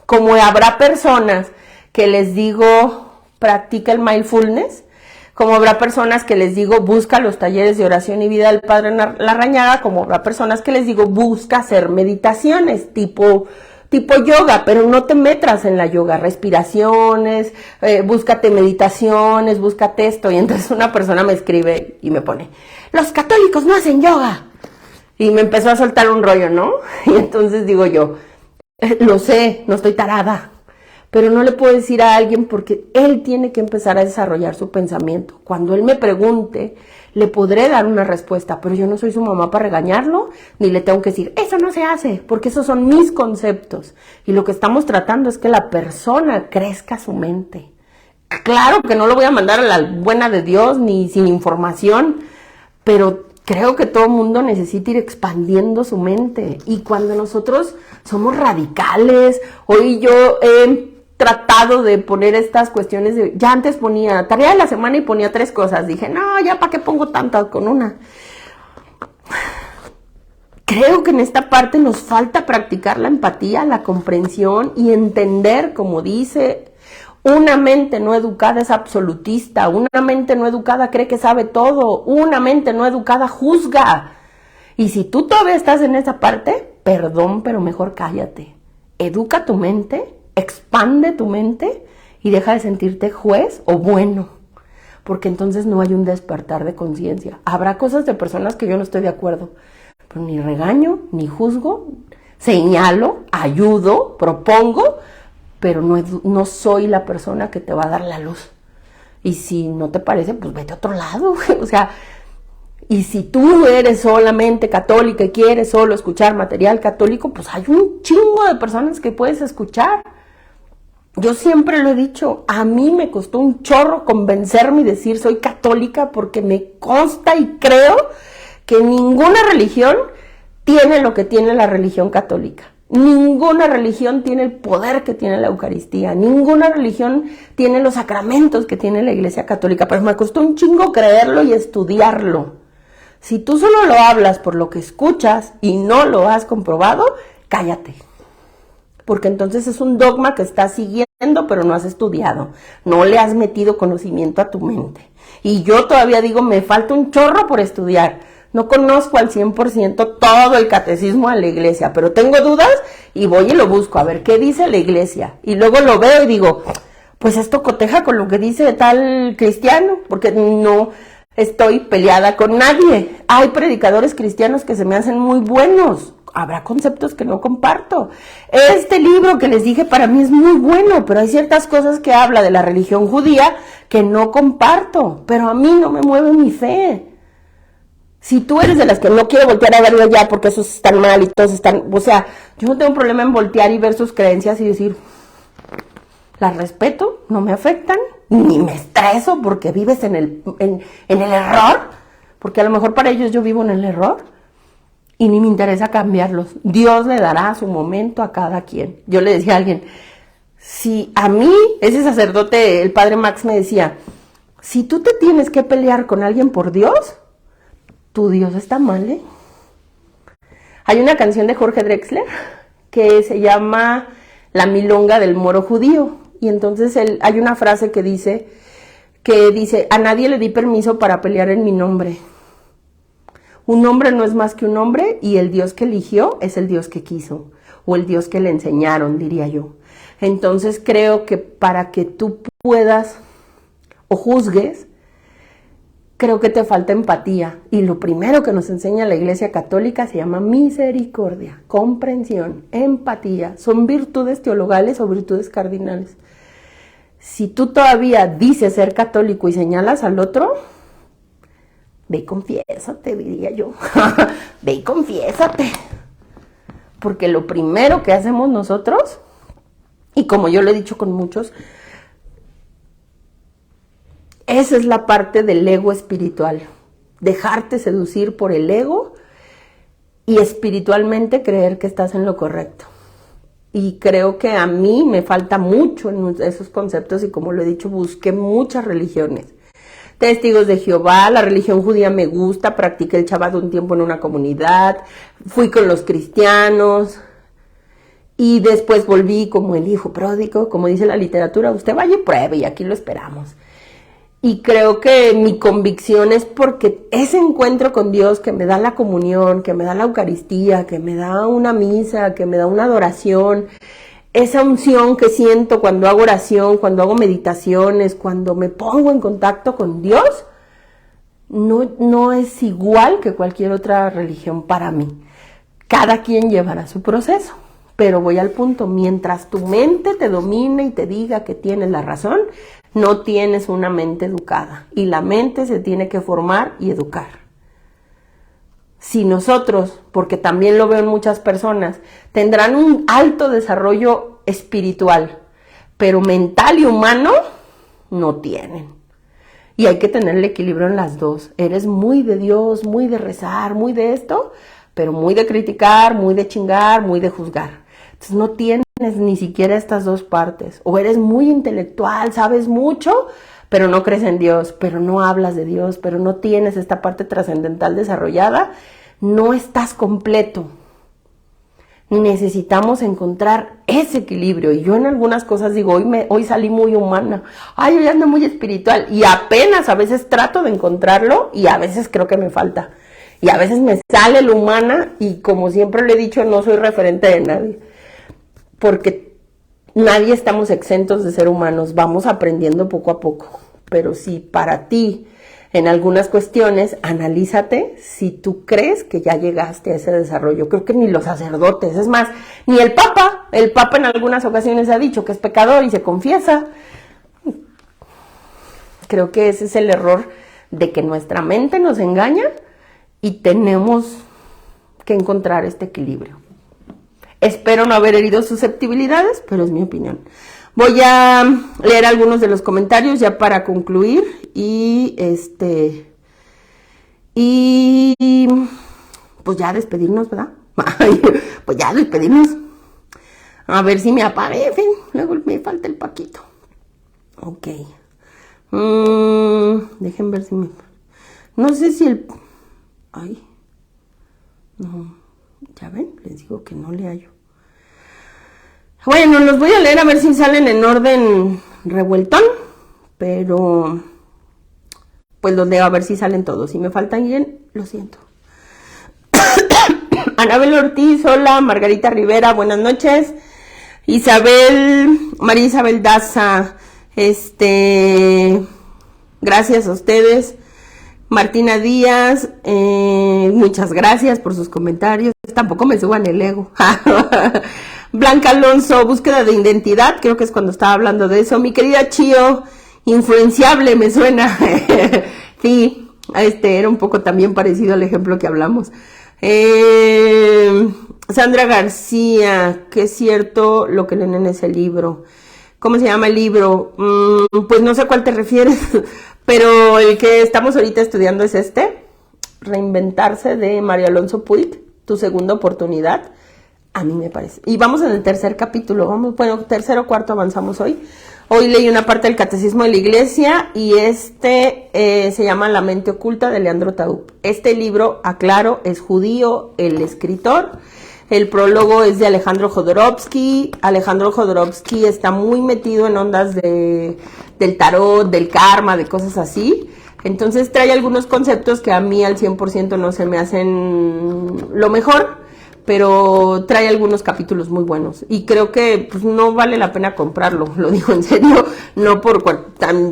como habrá personas que les digo, practica el mindfulness, como habrá personas que les digo, busca los talleres de oración y vida del Padre Larrañaga, como habrá personas que les digo, busca hacer meditaciones tipo yoga, pero no te metas en la yoga, respiraciones, búscate meditaciones, búscate esto. Y entonces una persona me escribe y me pone, los católicos no hacen yoga. Y me empezó a soltar un rollo, ¿no? Y entonces digo yo, lo sé, no estoy tarada, pero no le puedo decir a alguien, porque él tiene que empezar a desarrollar su pensamiento. Cuando él me pregunte, le podré dar una respuesta, pero yo no soy su mamá para regañarlo, ni le tengo que decir, eso no se hace, porque esos son mis conceptos. Y lo que estamos tratando es que la persona crezca su mente. Claro que no lo voy a mandar a la buena de Dios, ni sin información, pero creo que todo el mundo necesita ir expandiendo su mente. Y cuando nosotros somos radicales, hoy yo he tratado de poner estas cuestiones de, ya antes ponía tarea de la semana y ponía 3 cosas, dije, no, ya para qué pongo tantas con una. Creo que en esta parte nos falta practicar la empatía, la comprensión y entender, como dice, una mente no educada es absolutista, una mente no educada cree que sabe todo, una mente no educada juzga. Y si tú todavía estás en esa parte, perdón, pero mejor cállate. Educa tu mente, expande tu mente y deja de sentirte juez o bueno, porque entonces no hay un despertar de conciencia. Habrá cosas de personas que yo no estoy de acuerdo, pero ni regaño, ni juzgo, señalo, ayudo, propongo, pero no soy la persona que te va a dar la luz. Y si no te parece, pues vete a otro lado, o sea, y si tú eres solamente católica y quieres solo escuchar material católico, pues hay un chingo de personas que puedes escuchar. Yo siempre lo he dicho, a mí me costó un chorro convencerme y decir soy católica, porque me consta y creo que ninguna religión tiene lo que tiene la religión católica. Ninguna religión tiene el poder que tiene la Eucaristía. Ninguna religión tiene los sacramentos que tiene la Iglesia Católica. Pero me costó un chingo creerlo y estudiarlo. Si tú solo lo hablas por lo que escuchas y no lo has comprobado, cállate. porque entonces es un dogma que estás siguiendo, pero no has estudiado, no le has metido conocimiento a tu mente. Y yo todavía digo, me falta un chorro por estudiar. No conozco al 100% todo el catecismo de la iglesia, pero tengo dudas y voy y lo busco a ver qué dice la iglesia. Y luego lo veo y digo, pues esto coteja con lo que dice tal cristiano, porque no estoy peleada con nadie. Hay predicadores cristianos que se me hacen muy buenos. Habrá conceptos que no comparto. Este libro que les dije para mí es muy bueno, pero hay ciertas cosas que habla de la religión judía que no comparto, pero a mí no me mueve mi fe. Si tú eres de las que no quiere voltear a verlo ya porque esos están mal y todos están, o sea, yo no tengo problema en voltear y ver sus creencias y decir, las respeto, no me afectan, ni me estreso porque vives en el error, porque a lo mejor para ellos yo vivo en el error y ni me interesa cambiarlos. Dios le dará su momento a cada quien. Yo le decía a alguien, si a mí, ese sacerdote, el padre Max me decía, si tú te tienes que pelear con alguien por Dios, tu Dios está mal, ¿eh? Hay una canción de Jorge Drexler que se llama La milonga del moro judío. Y entonces hay una frase que dice, a nadie le di permiso para pelear en mi nombre. Un hombre no es más que un hombre y el Dios que eligió es el Dios que quiso. O el Dios que le enseñaron, diría yo. Entonces creo que para que tú puedas o juzgues, creo que te falta empatía. Y lo primero que nos enseña la Iglesia Católica se llama misericordia, comprensión, empatía. Son virtudes teologales o virtudes cardinales. Si tú todavía dices ser católico y señalas al otro, ve y confiésate, diría yo. Ve y confiésate. Porque lo primero que hacemos nosotros, y como yo lo he dicho con muchos, esa es la parte del ego espiritual. Dejarte seducir por el ego y espiritualmente creer que estás en lo correcto. Y creo que a mí me falta mucho en esos conceptos y como lo he dicho, busqué muchas religiones. Testigos de Jehová, la religión judía me gusta, practiqué el Shabbat un tiempo en una comunidad, fui con los cristianos y después volví como el hijo pródigo, como dice la literatura, usted vaya y pruebe y aquí lo esperamos. Y creo que mi convicción es porque ese encuentro con Dios que me da la comunión, que me da la Eucaristía, que me da una misa, que me da una adoración, esa unción que siento cuando hago oración, cuando hago meditaciones, cuando me pongo en contacto con Dios, no es igual que cualquier otra religión para mí. Cada quien llevará su proceso. Pero voy al punto, mientras tu mente te domine y te diga que tienes la razón, no tienes una mente educada. Y la mente se tiene que formar y educar. Si nosotros, porque también lo veo en muchas personas, tendrán un alto desarrollo espiritual, pero mental y humano no tienen. Y hay que tener el equilibrio en las dos. Eres muy de Dios, muy de rezar, muy de esto, pero muy de criticar, muy de chingar, muy de juzgar. Entonces no tienes ni siquiera estas dos partes. O eres muy intelectual, sabes mucho, pero no crees en Dios, pero no hablas de Dios, pero no tienes esta parte trascendental desarrollada. No estás completo. Necesitamos encontrar ese equilibrio. Y yo en algunas cosas digo, hoy salí muy humana. Ay, hoy ando muy espiritual. Y apenas a veces trato de encontrarlo y a veces creo que me falta. Y a veces me sale lo humana y como siempre le he dicho, no soy referente de nadie. Porque nadie estamos exentos de ser humanos, vamos aprendiendo poco a poco. Pero si para ti, en algunas cuestiones, analízate si tú crees que ya llegaste a ese desarrollo. Creo que ni los sacerdotes, es más, ni el Papa en algunas ocasiones ha dicho que es pecador y se confiesa. Creo que ese es el error de que nuestra mente nos engaña y tenemos que encontrar este equilibrio. Espero no haber herido susceptibilidades, pero es mi opinión. Voy a leer algunos de los comentarios ya para concluir y pues ya despedirnos, ¿verdad? Pues ya despedirnos. A ver si me apague, luego me falta el paquito. Ok. Dejen ver si me... No sé si el... Ay. No. Ya ven, les digo que no le hallo. Bueno, los voy a leer a ver si salen en orden revueltón, pero pues los leo a ver si salen todos. Si me falta alguien, lo siento. Anabel Ortiz, hola. Margarita Rivera, buenas noches. María Isabel Daza, gracias a ustedes. Martina Díaz, muchas gracias por sus comentarios. Tampoco me suban el ego. Blanca Alonso, búsqueda de identidad, creo que es cuando estaba hablando de eso. Mi querida Chío, influenciable, me suena. Sí, era un poco también parecido al ejemplo que hablamos. Sandra García, que es cierto lo que leen en ese libro. ¿Cómo se llama el libro? Pues no sé a cuál te refieres, pero el que estamos ahorita estudiando es Reinventarse, de Mario Alonso Puig, Tu segunda oportunidad. A mí me parece. Y vamos en el tercer capítulo. Tercero o cuarto avanzamos hoy. Hoy leí una parte del Catecismo de la Iglesia y se llama La mente oculta, de Leandro Taub. Este libro, aclaro, es judío, el escritor. El prólogo es de Alejandro Jodorowsky. Alejandro Jodorowsky está muy metido en ondas del tarot, del karma, de cosas así. Entonces trae algunos conceptos que a mí al 100% no se me hacen lo mejor, pero trae algunos capítulos muy buenos. Y creo que pues, no vale la pena comprarlo, lo digo en serio, no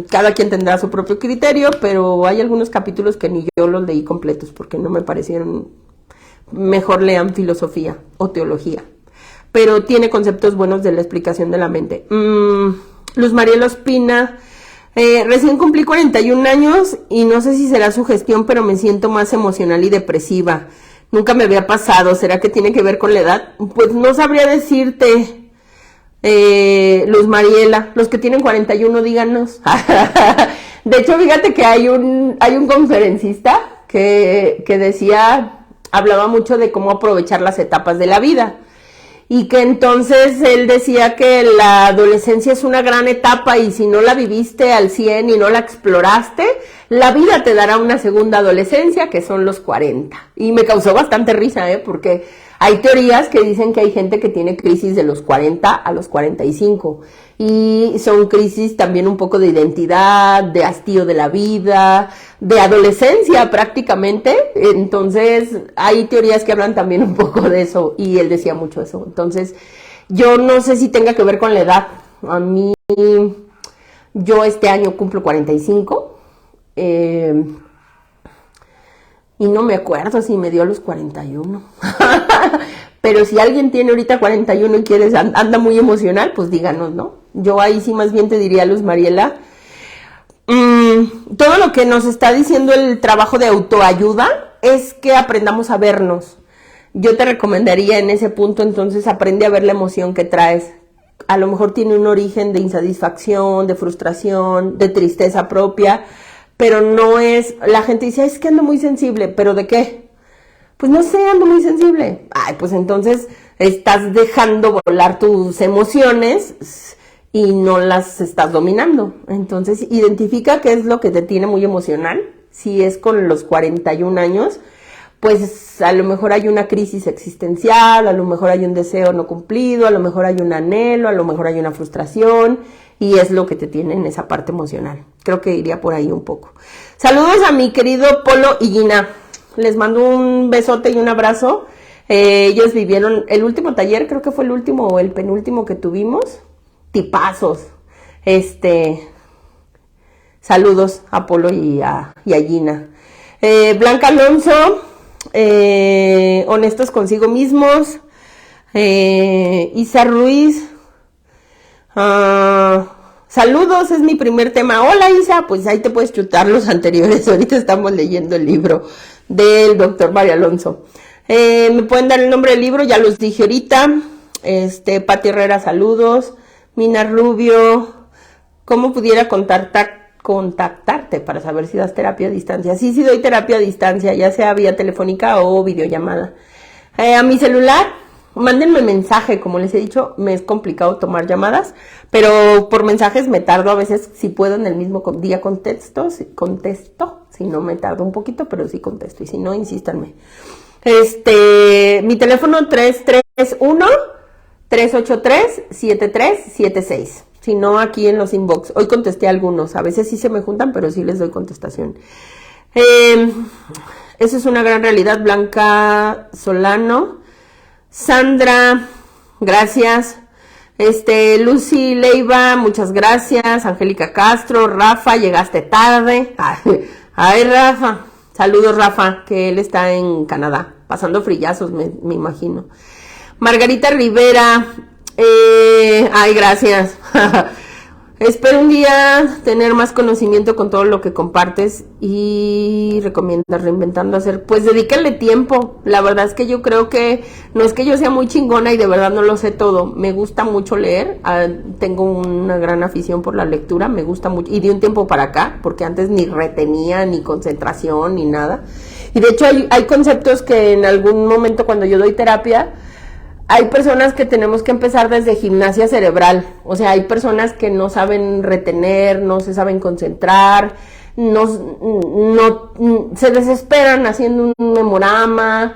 cada quien tendrá su propio criterio, pero hay algunos capítulos que ni yo los leí completos porque no me parecieron. Mejor lean filosofía o teología, pero tiene conceptos buenos de la explicación de la mente. Luz Mariela Ospina, recién cumplí 41 años y no sé si será sugestión, pero me siento más emocional y depresiva. Nunca me había pasado. ¿Será que tiene que ver con la edad? Pues no sabría decirte, Luz Mariela. Los que tienen 41, díganos. De hecho, fíjate que hay un conferencista que hablaba mucho de cómo aprovechar las etapas de la vida. Y que entonces él decía que la adolescencia es una gran etapa y si no la viviste al 100 y no la exploraste, la vida te dará una segunda adolescencia, que son los 40. Y me causó bastante risa, porque hay teorías que dicen que hay gente que tiene crisis de los 40 a los 45. Y son crisis también un poco de identidad, de hastío de la vida, de adolescencia prácticamente. Entonces hay teorías que hablan también un poco de eso y él decía mucho eso. Entonces yo no sé si tenga que ver con la edad. A mí, yo este año cumplo 45 y no me acuerdo si me dio a los 41. Pero si alguien tiene ahorita 41 y anda muy emocional, pues díganos, ¿no? Yo ahí sí más bien te diría, Luz Mariela, todo lo que nos está diciendo el trabajo de autoayuda es que aprendamos a vernos. Yo te recomendaría en ese punto, entonces, aprende a ver la emoción que traes. A lo mejor tiene un origen de insatisfacción, de frustración, de tristeza propia, pero no es... La gente dice, es que ando muy sensible, ¿pero de qué? Pues no sé, ando muy sensible. Ay, pues entonces estás dejando volar tus emociones y no las estás dominando. Entonces, identifica qué es lo que te tiene muy emocional. Si es con los 41 años, pues a lo mejor hay una crisis existencial, a lo mejor hay un deseo no cumplido, a lo mejor hay un anhelo, a lo mejor hay una frustración, y es lo que te tiene en esa parte emocional. Creo que iría por ahí un poco. Saludos a mi querido Polo y Gina. Les mando un besote y un abrazo. Ellos vivieron el último taller, creo que fue el último o el penúltimo que tuvimos. Tipazos. Saludos a Polo y a Gina. Blanca Alonso, honestos consigo mismos. Isa Ruiz, saludos, es mi primer tema. Hola Isa, pues ahí te puedes chutar los anteriores. Ahorita estamos leyendo el libro del doctor Mario Alonso. Me pueden dar el nombre del libro, ya los dije ahorita. Pati Herrera, saludos. Mina Rubio, ¿cómo pudiera contactarte para saber si das terapia a distancia? Sí doy terapia a distancia, ya sea vía telefónica o videollamada. A mi celular, mándenme mensaje, como les he dicho, me es complicado tomar llamadas, pero por mensajes me tardo a veces, si puedo en el mismo día contesto, si no me tardo un poquito, pero sí contesto, y si no, insístanme. Mi teléfono 331 383-7376. Si no, aquí en los inbox. Hoy contesté algunos. A veces sí se me juntan, pero sí les doy contestación. Esa es una gran realidad. Blanca Solano. Sandra, gracias. Lucy Leiva, muchas gracias. Angélica Castro, Rafa, llegaste tarde. Ay, Rafa. Saludos, Rafa, que él está en Canadá, pasando frillazos, me imagino. Margarita Rivera, ay, gracias. Espero un día tener más conocimiento con todo lo que compartes y recomiendas Reinventando Hacer. Pues dedícale tiempo. La verdad es que yo creo que no es que yo sea muy chingona y de verdad no lo sé todo. Me gusta mucho leer. Tengo una gran afición por la lectura. Me gusta mucho. Y de un tiempo para acá, porque antes ni retenía, ni concentración, ni nada. Y de hecho hay conceptos que en algún momento cuando yo doy terapia, hay personas que tenemos que empezar desde gimnasia cerebral, o sea, hay personas que no saben retener, no se saben concentrar, no se desesperan haciendo un memorama,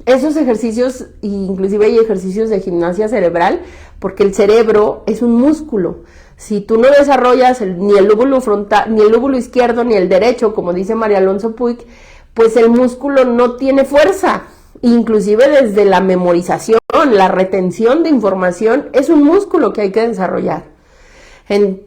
esos ejercicios, inclusive hay ejercicios de gimnasia cerebral, porque el cerebro es un músculo. Si tú no desarrollas ni el lóbulo frontal, ni el lóbulo izquierdo, ni el derecho, como dice María Alonso Puig, pues el músculo no tiene fuerza. Inclusive desde la memorización, la retención de información es un músculo que hay que desarrollar. En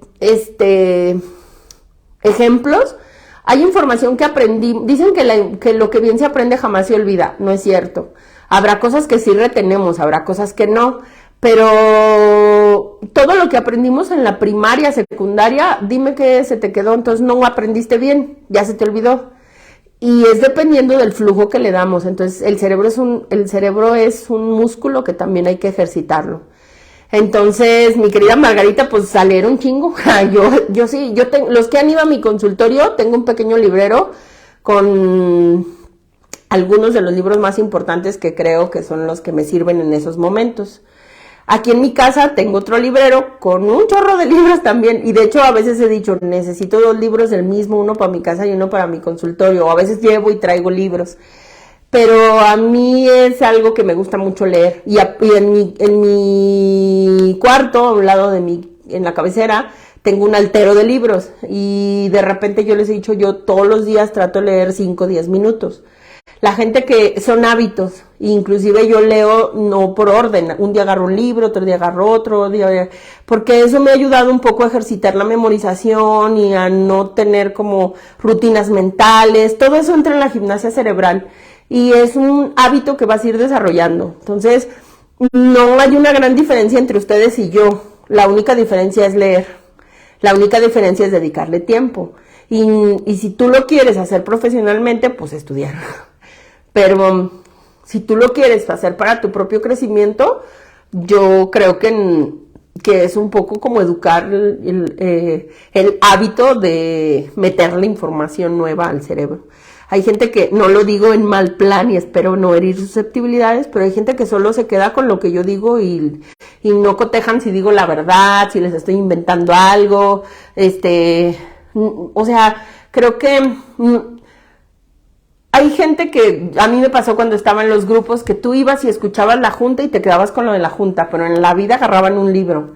ejemplos, hay información que aprendí, dicen que lo que bien se aprende jamás se olvida, no es cierto. Habrá cosas que sí retenemos, habrá cosas que no, pero todo lo que aprendimos en la primaria, secundaria, dime que se te quedó, entonces no aprendiste bien, ya se te olvidó. Y es dependiendo del flujo que le damos. Entonces el cerebro es un músculo que también hay que ejercitarlo. Entonces, mi querida Margarita, pues a leer un chingo. Yo sí, los que han ido a mi consultorio, tengo un pequeño librero con algunos de los libros más importantes que creo que son los que me sirven en esos momentos. Aquí en mi casa tengo otro librero con un chorro de libros también, y de hecho a veces he dicho, necesito 2 libros del mismo, uno para mi casa y uno para mi consultorio, o a veces llevo y traigo libros, pero a mí es algo que me gusta mucho leer, y en mi cuarto, a un lado en la cabecera, tengo un altero de libros, y de repente yo les he dicho, yo todos los días trato de leer 5 o 10 minutos. La gente que son hábitos, inclusive yo leo no por orden, un día agarro un libro, otro día agarro otro, porque eso me ha ayudado un poco a ejercitar la memorización y a no tener como rutinas mentales, todo eso entra en la gimnasia cerebral y es un hábito que vas a ir desarrollando. Entonces, no hay una gran diferencia entre ustedes y yo, la única diferencia es leer, la única diferencia es dedicarle tiempo y si tú lo quieres hacer profesionalmente, pues estudiar. Pero si tú lo quieres hacer para tu propio crecimiento, yo creo que es un poco como educar el hábito de meterle información nueva al cerebro. Hay gente que, no lo digo en mal plan y espero no herir susceptibilidades, pero hay gente que solo se queda con lo que yo digo y no cotejan si digo la verdad, si les estoy inventando algo, o sea, creo que hay gente que, a mí me pasó cuando estaba en los grupos, que tú ibas y escuchabas la junta y te quedabas con lo de la junta, pero en la vida agarraban un libro.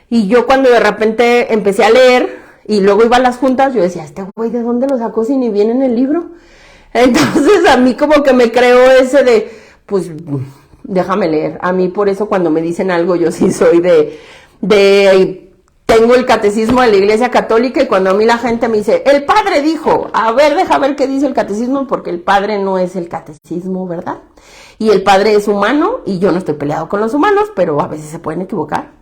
Y yo cuando de repente empecé a leer y luego iba a las juntas, yo decía, este güey, ¿de dónde lo sacó si ni viene en el libro? Entonces a mí como que me creó ese de, pues, déjame leer. A mí por eso cuando me dicen algo, yo sí soy tengo el catecismo de la Iglesia Católica y cuando a mí la gente me dice, el padre dijo, a ver, deja ver qué dice el catecismo, porque el padre no es el catecismo, ¿verdad? Y el padre es humano y yo no estoy peleado con los humanos, pero a veces se pueden equivocar.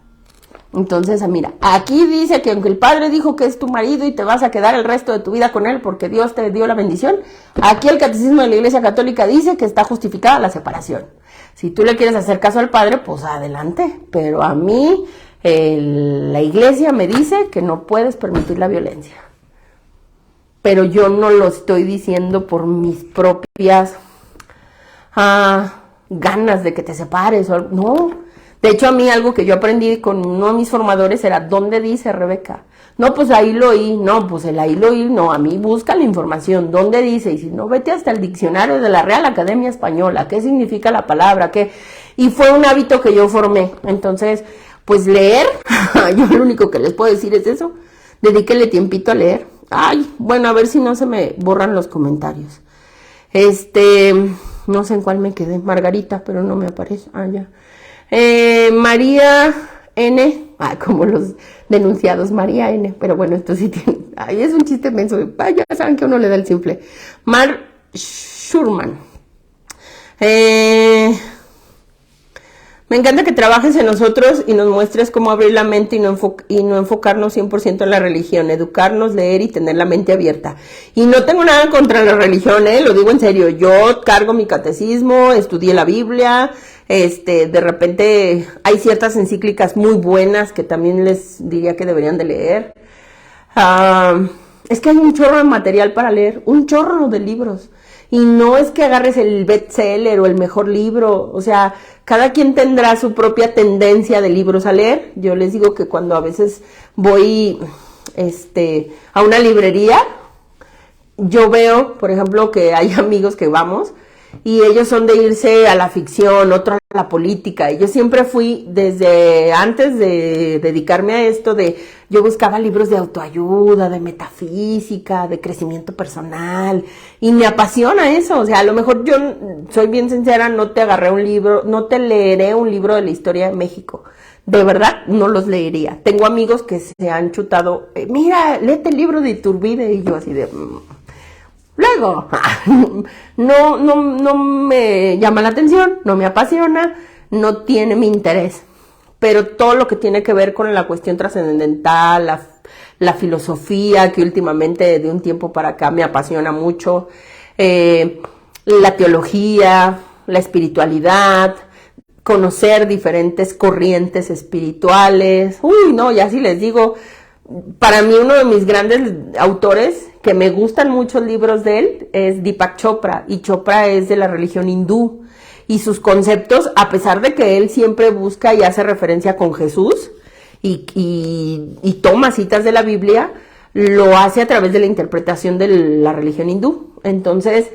Entonces, mira, aquí dice que aunque el padre dijo que es tu marido y te vas a quedar el resto de tu vida con él porque Dios te dio la bendición, aquí el catecismo de la Iglesia Católica dice que está justificada la separación. Si tú le quieres hacer caso al padre, pues adelante, pero a mí la iglesia me dice que no puedes permitir la violencia. Pero yo no lo estoy diciendo por mis propias ganas de que te separes. No. De hecho, a mí algo que yo aprendí con uno de mis formadores era, ¿dónde dice Rebeca? No, pues ahí lo oí. No, pues el ahí lo oí. No, a mí busca la información. ¿Dónde dice? Y si no, vete hasta el diccionario de la Real Academia Española. ¿Qué significa la palabra? ¿Qué? y fue un hábito que yo formé. Entonces, pues leer, yo lo único que les puedo decir es eso, dedíquele tiempito a leer. Ay, bueno, a ver si no se me borran los comentarios. No sé en cuál me quedé, Margarita, pero no me aparece. Ah, ya. María N, como los denunciados, María N, pero bueno, esto sí tiene, ay, es un chiste menso, ya saben que uno le da el simple. Mar Schurman, me encanta que trabajes en nosotros y nos muestres cómo abrir la mente y no enfocarnos 100% en la religión, educarnos, leer y tener la mente abierta. Y no tengo nada contra la religión, lo digo en serio, yo cargo mi catecismo, estudié la Biblia, de repente hay ciertas encíclicas muy buenas que también les diría que deberían de leer. Es que hay un chorro de material para leer, un chorro de libros. Y no es que agarres el bestseller o el mejor libro, o sea, cada quien tendrá su propia tendencia de libros a leer. Yo les digo que cuando a veces voy a una librería, yo veo, por ejemplo, que hay amigos que vamos y ellos son de irse a la ficción, otros a la política. Y yo siempre fui, desde antes de dedicarme a esto, yo buscaba libros de autoayuda, de metafísica, de crecimiento personal, y me apasiona eso. O sea, a lo mejor yo soy bien sincera, no te leeré un libro de la historia de México. De verdad, no los leería. Tengo amigos que se han chutado, mira, léete el libro de Iturbide, y yo así de... Luego, no me llama la atención, no me apasiona, no tiene mi interés. Pero todo lo que tiene que ver con la cuestión trascendental, la filosofía, que últimamente de un tiempo para acá me apasiona mucho, la teología, la espiritualidad, conocer diferentes corrientes espirituales. Uy, no, ya sí les digo, para mí uno de mis grandes autores, que me gustan muchos libros de él, es Deepak Chopra, y Chopra es de la religión hindú, y sus conceptos, a pesar de que él siempre busca y hace referencia con Jesús, y toma citas de la Biblia, lo hace a través de la interpretación de la religión hindú. Entonces,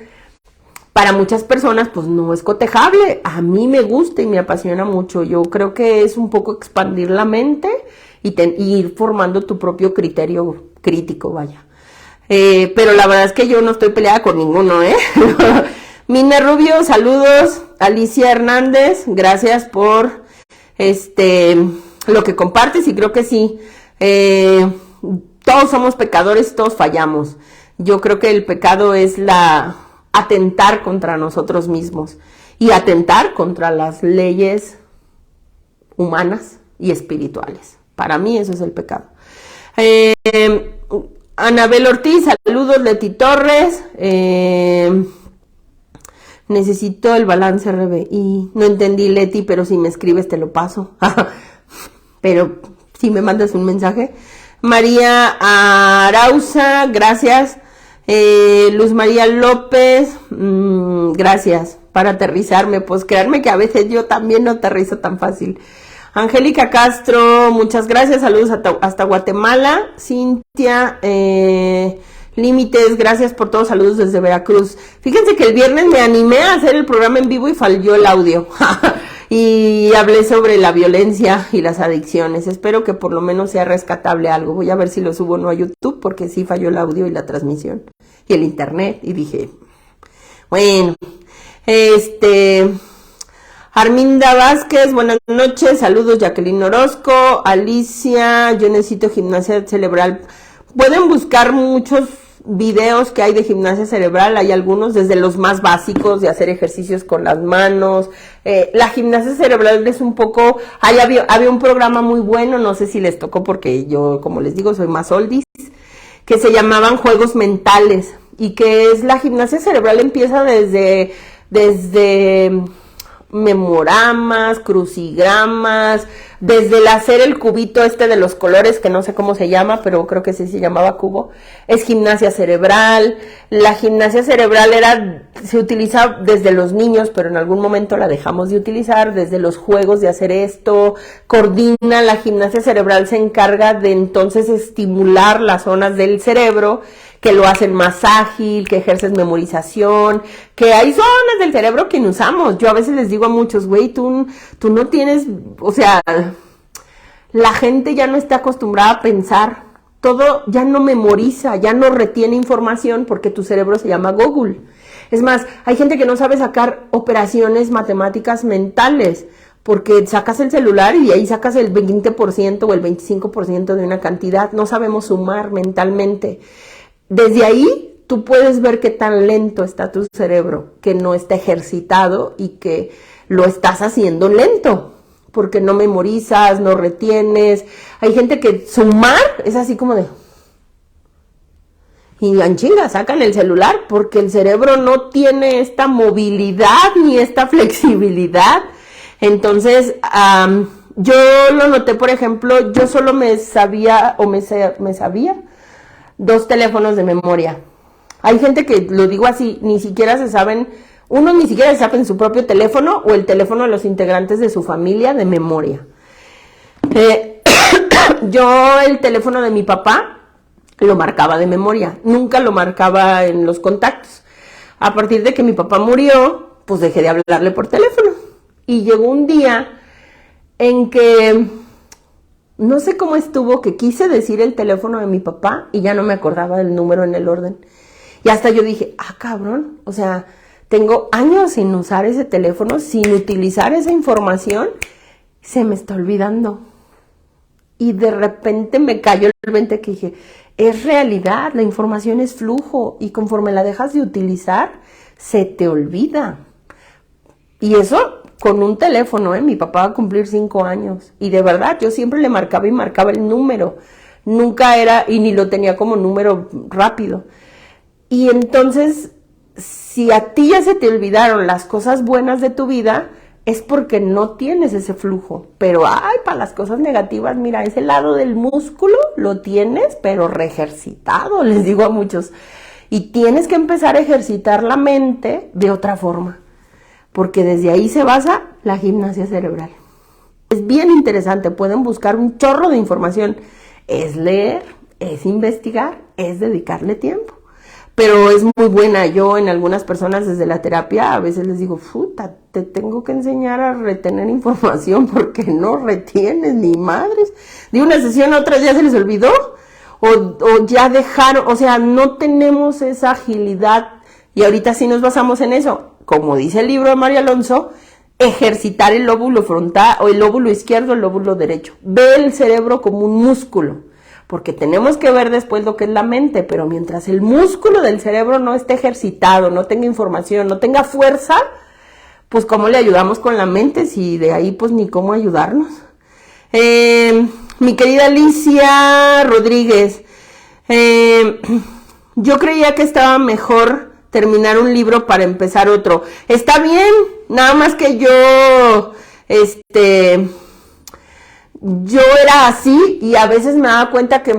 para muchas personas, pues no es cotejable. A mí me gusta y me apasiona mucho. Yo creo que es un poco expandir la mente y ir formando tu propio criterio crítico, vaya. Pero la verdad es que yo no estoy peleada con ninguno, Mina Rubio, saludos. Alicia Hernández, gracias por lo que compartes, y creo que sí, todos somos pecadores, todos fallamos. Yo creo que el pecado es atentar contra nosotros mismos y atentar contra las leyes humanas y espirituales. Para mí eso es el pecado. Anabel Ortiz, saludos. Leti Torres, necesito el balance RBI. No entendí, Leti, pero si me escribes te lo paso. Pero si me mandas un mensaje. María Arauza, gracias. Luz María López, gracias para aterrizarme. Pues créanme que a veces yo también no aterrizo tan fácil. Angélica Castro, muchas gracias, saludos hasta Guatemala. Cintia Límites, gracias por todos, saludos desde Veracruz. Fíjense que el viernes me animé a hacer el programa en vivo y falló el audio. Y hablé sobre la violencia y las adicciones. Espero que por lo menos sea rescatable algo. Voy a ver si lo subo o no a YouTube, porque sí falló el audio y la transmisión y el internet. Y dije, bueno, Arminda Vázquez, buenas noches, saludos. Jacqueline Orozco, Alicia, yo necesito gimnasia cerebral. Pueden buscar muchos videos que hay de gimnasia cerebral, hay algunos desde los más básicos de hacer ejercicios con las manos. La gimnasia cerebral es un poco, había un programa muy bueno, no sé si les tocó porque yo, como les digo, soy más oldies, que se llamaban juegos mentales, y que es la gimnasia cerebral, empieza desde memoramas, crucigramas, desde el hacer el cubito de los colores, que no sé cómo se llama, pero creo que sí se llamaba cubo, es gimnasia cerebral. La gimnasia cerebral se utiliza desde los niños, pero en algún momento la dejamos de utilizar, desde los juegos de hacer esto, coordina, la gimnasia cerebral se encarga de entonces estimular las zonas del cerebro que lo hacen más ágil, que ejerces memorización, que hay zonas del cerebro que no usamos. Yo a veces les digo a muchos, güey, tú no tienes, o sea, la gente ya no está acostumbrada a pensar, todo ya no memoriza, ya no retiene información porque tu cerebro se llama Google. Es más, hay gente que no sabe sacar operaciones matemáticas mentales, porque sacas el celular y ahí sacas el 20% o el 25% de una cantidad. No sabemos sumar mentalmente. Desde ahí tú puedes ver qué tan lento está tu cerebro, que no está ejercitado y que lo estás haciendo lento, porque no memorizas, no retienes. Hay gente que sumar es así como de... Y en chinga sacan el celular porque el cerebro no tiene esta movilidad ni esta flexibilidad. Entonces, yo lo noté, por ejemplo, yo solo me sabía 2 teléfonos de memoria. Hay gente que, lo digo así, ni siquiera se saben, unos ni siquiera se saben su propio teléfono o el teléfono de los integrantes de su familia de memoria. Yo el teléfono de mi papá lo marcaba de memoria, nunca lo marcaba en los contactos. A partir de que mi papá murió, pues dejé de hablarle por teléfono. Y llegó un día en que no sé cómo estuvo, que quise decir el teléfono de mi papá y ya no me acordaba del número en el orden. Y hasta yo dije, cabrón, o sea, tengo años sin usar ese teléfono, sin utilizar esa información, se me está olvidando. Y de repente me cayó el 20 que dije, es realidad, la información es flujo y conforme la dejas de utilizar, se te olvida. Y eso con un teléfono, mi papá va a cumplir 5 años. Y de verdad, yo siempre le marcaba y marcaba el número. Nunca era, y ni lo tenía como número rápido. Y entonces, si a ti ya se te olvidaron las cosas buenas de tu vida, es porque no tienes ese flujo. Pero, para las cosas negativas, mira, ese lado del músculo lo tienes, pero reejercitado, les digo a muchos. Y tienes que empezar a ejercitar la mente de otra forma, porque desde ahí se basa la gimnasia cerebral. Es bien interesante, pueden buscar un chorro de información. Es leer, es investigar, es dedicarle tiempo. Pero es muy buena. Yo en algunas personas desde la terapia a veces les digo, puta, te tengo que enseñar a retener información porque no retienes ni madres. De una sesión a otra ya se les olvidó o ya dejaron, o sea, no tenemos esa agilidad y ahorita sí nos basamos en eso. Como dice el libro de Mario Alonso, ejercitar el lóbulo frontal o el lóbulo izquierdo, el lóbulo derecho. Ve el cerebro como un músculo. Porque tenemos que ver después lo que es la mente, pero mientras el músculo del cerebro no esté ejercitado, no tenga información, no tenga fuerza, pues ¿cómo le ayudamos con la mente? Si de ahí pues ni cómo ayudarnos. Mi querida Alicia Rodríguez, yo creía que estaba mejor terminar un libro para empezar otro. Está bien, nada más que yo era así y a veces me daba cuenta que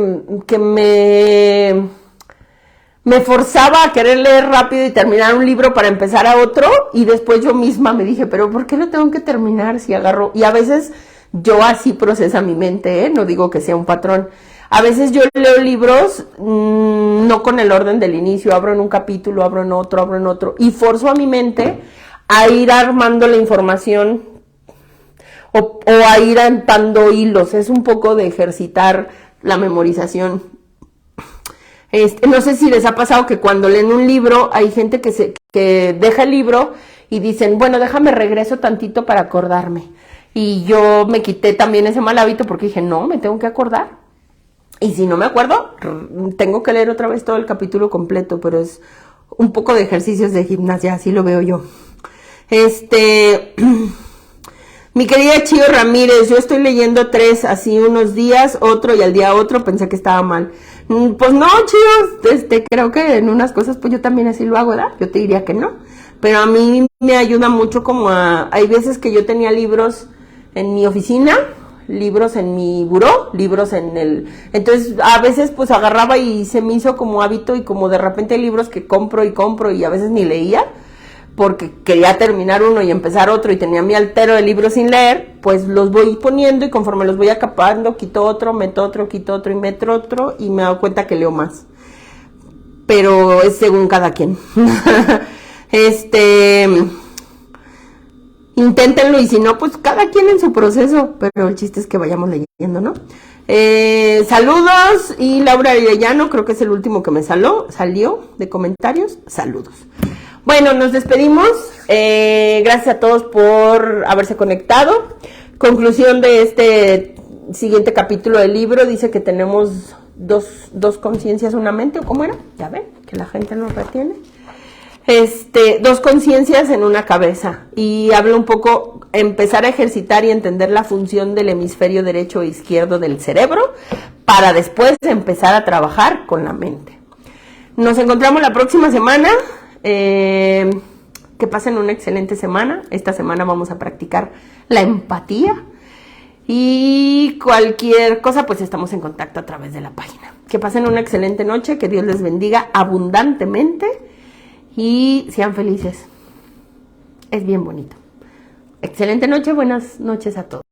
me forzaba a querer leer rápido y terminar un libro para empezar a otro y después yo misma me dije, pero ¿por qué lo tengo que terminar si agarro? Y a veces yo así procesa mi mente, no digo que sea un patrón. A veces yo leo libros no con el orden del inicio, abro en un capítulo, abro en otro y forzo a mi mente a ir armando la información o a ir atando hilos. Es un poco de ejercitar la memorización. No sé si les ha pasado que cuando leen un libro hay gente que deja el libro y dicen, bueno, déjame regreso tantito para acordarme. Y yo me quité también ese mal hábito porque dije, no, me tengo que acordar. Y si no me acuerdo, tengo que leer otra vez todo el capítulo completo, pero es un poco de ejercicios de gimnasia, así lo veo yo. Mi querida Chío Ramírez, yo estoy leyendo 3 así unos días, otro y al día otro, pensé que estaba mal. Pues no, Chío, creo que en unas cosas pues yo también así lo hago, ¿verdad? Yo te diría que no, pero a mí me ayuda mucho hay veces que yo tenía libros en mi oficina, libros en mi buró, entonces a veces pues agarraba y se me hizo como hábito y como de repente hay libros que compro y a veces ni leía, porque quería terminar uno y empezar otro y tenía mi altero de libros sin leer, pues los voy poniendo y conforme los voy acapando, quito otro, meto otro, quito otro y meto otro y me doy cuenta que leo más. pero es según cada quien. Inténtenlo y si no, pues cada quien en su proceso, pero el chiste es que vayamos leyendo, ¿no? Saludos, y Laura Arellano, creo que es el último que me salió de comentarios. Saludos. Bueno, nos despedimos. Gracias a todos por haberse conectado. Conclusión de este siguiente capítulo del libro, dice que tenemos dos conciencias, una mente, ¿o cómo era? Ya ven, que la gente nos retiene. Dos conciencias en una cabeza, y habla un poco, empezar a ejercitar y entender la función del hemisferio derecho e izquierdo del cerebro, para después empezar a trabajar con la mente. Nos encontramos la próxima semana. Que pasen una excelente semana. Esta semana vamos a practicar la empatía, y cualquier cosa, pues estamos en contacto a través de la página. Que pasen una excelente noche, que Dios les bendiga abundantemente y sean felices. Es bien bonito. Excelente noche, buenas noches a todos.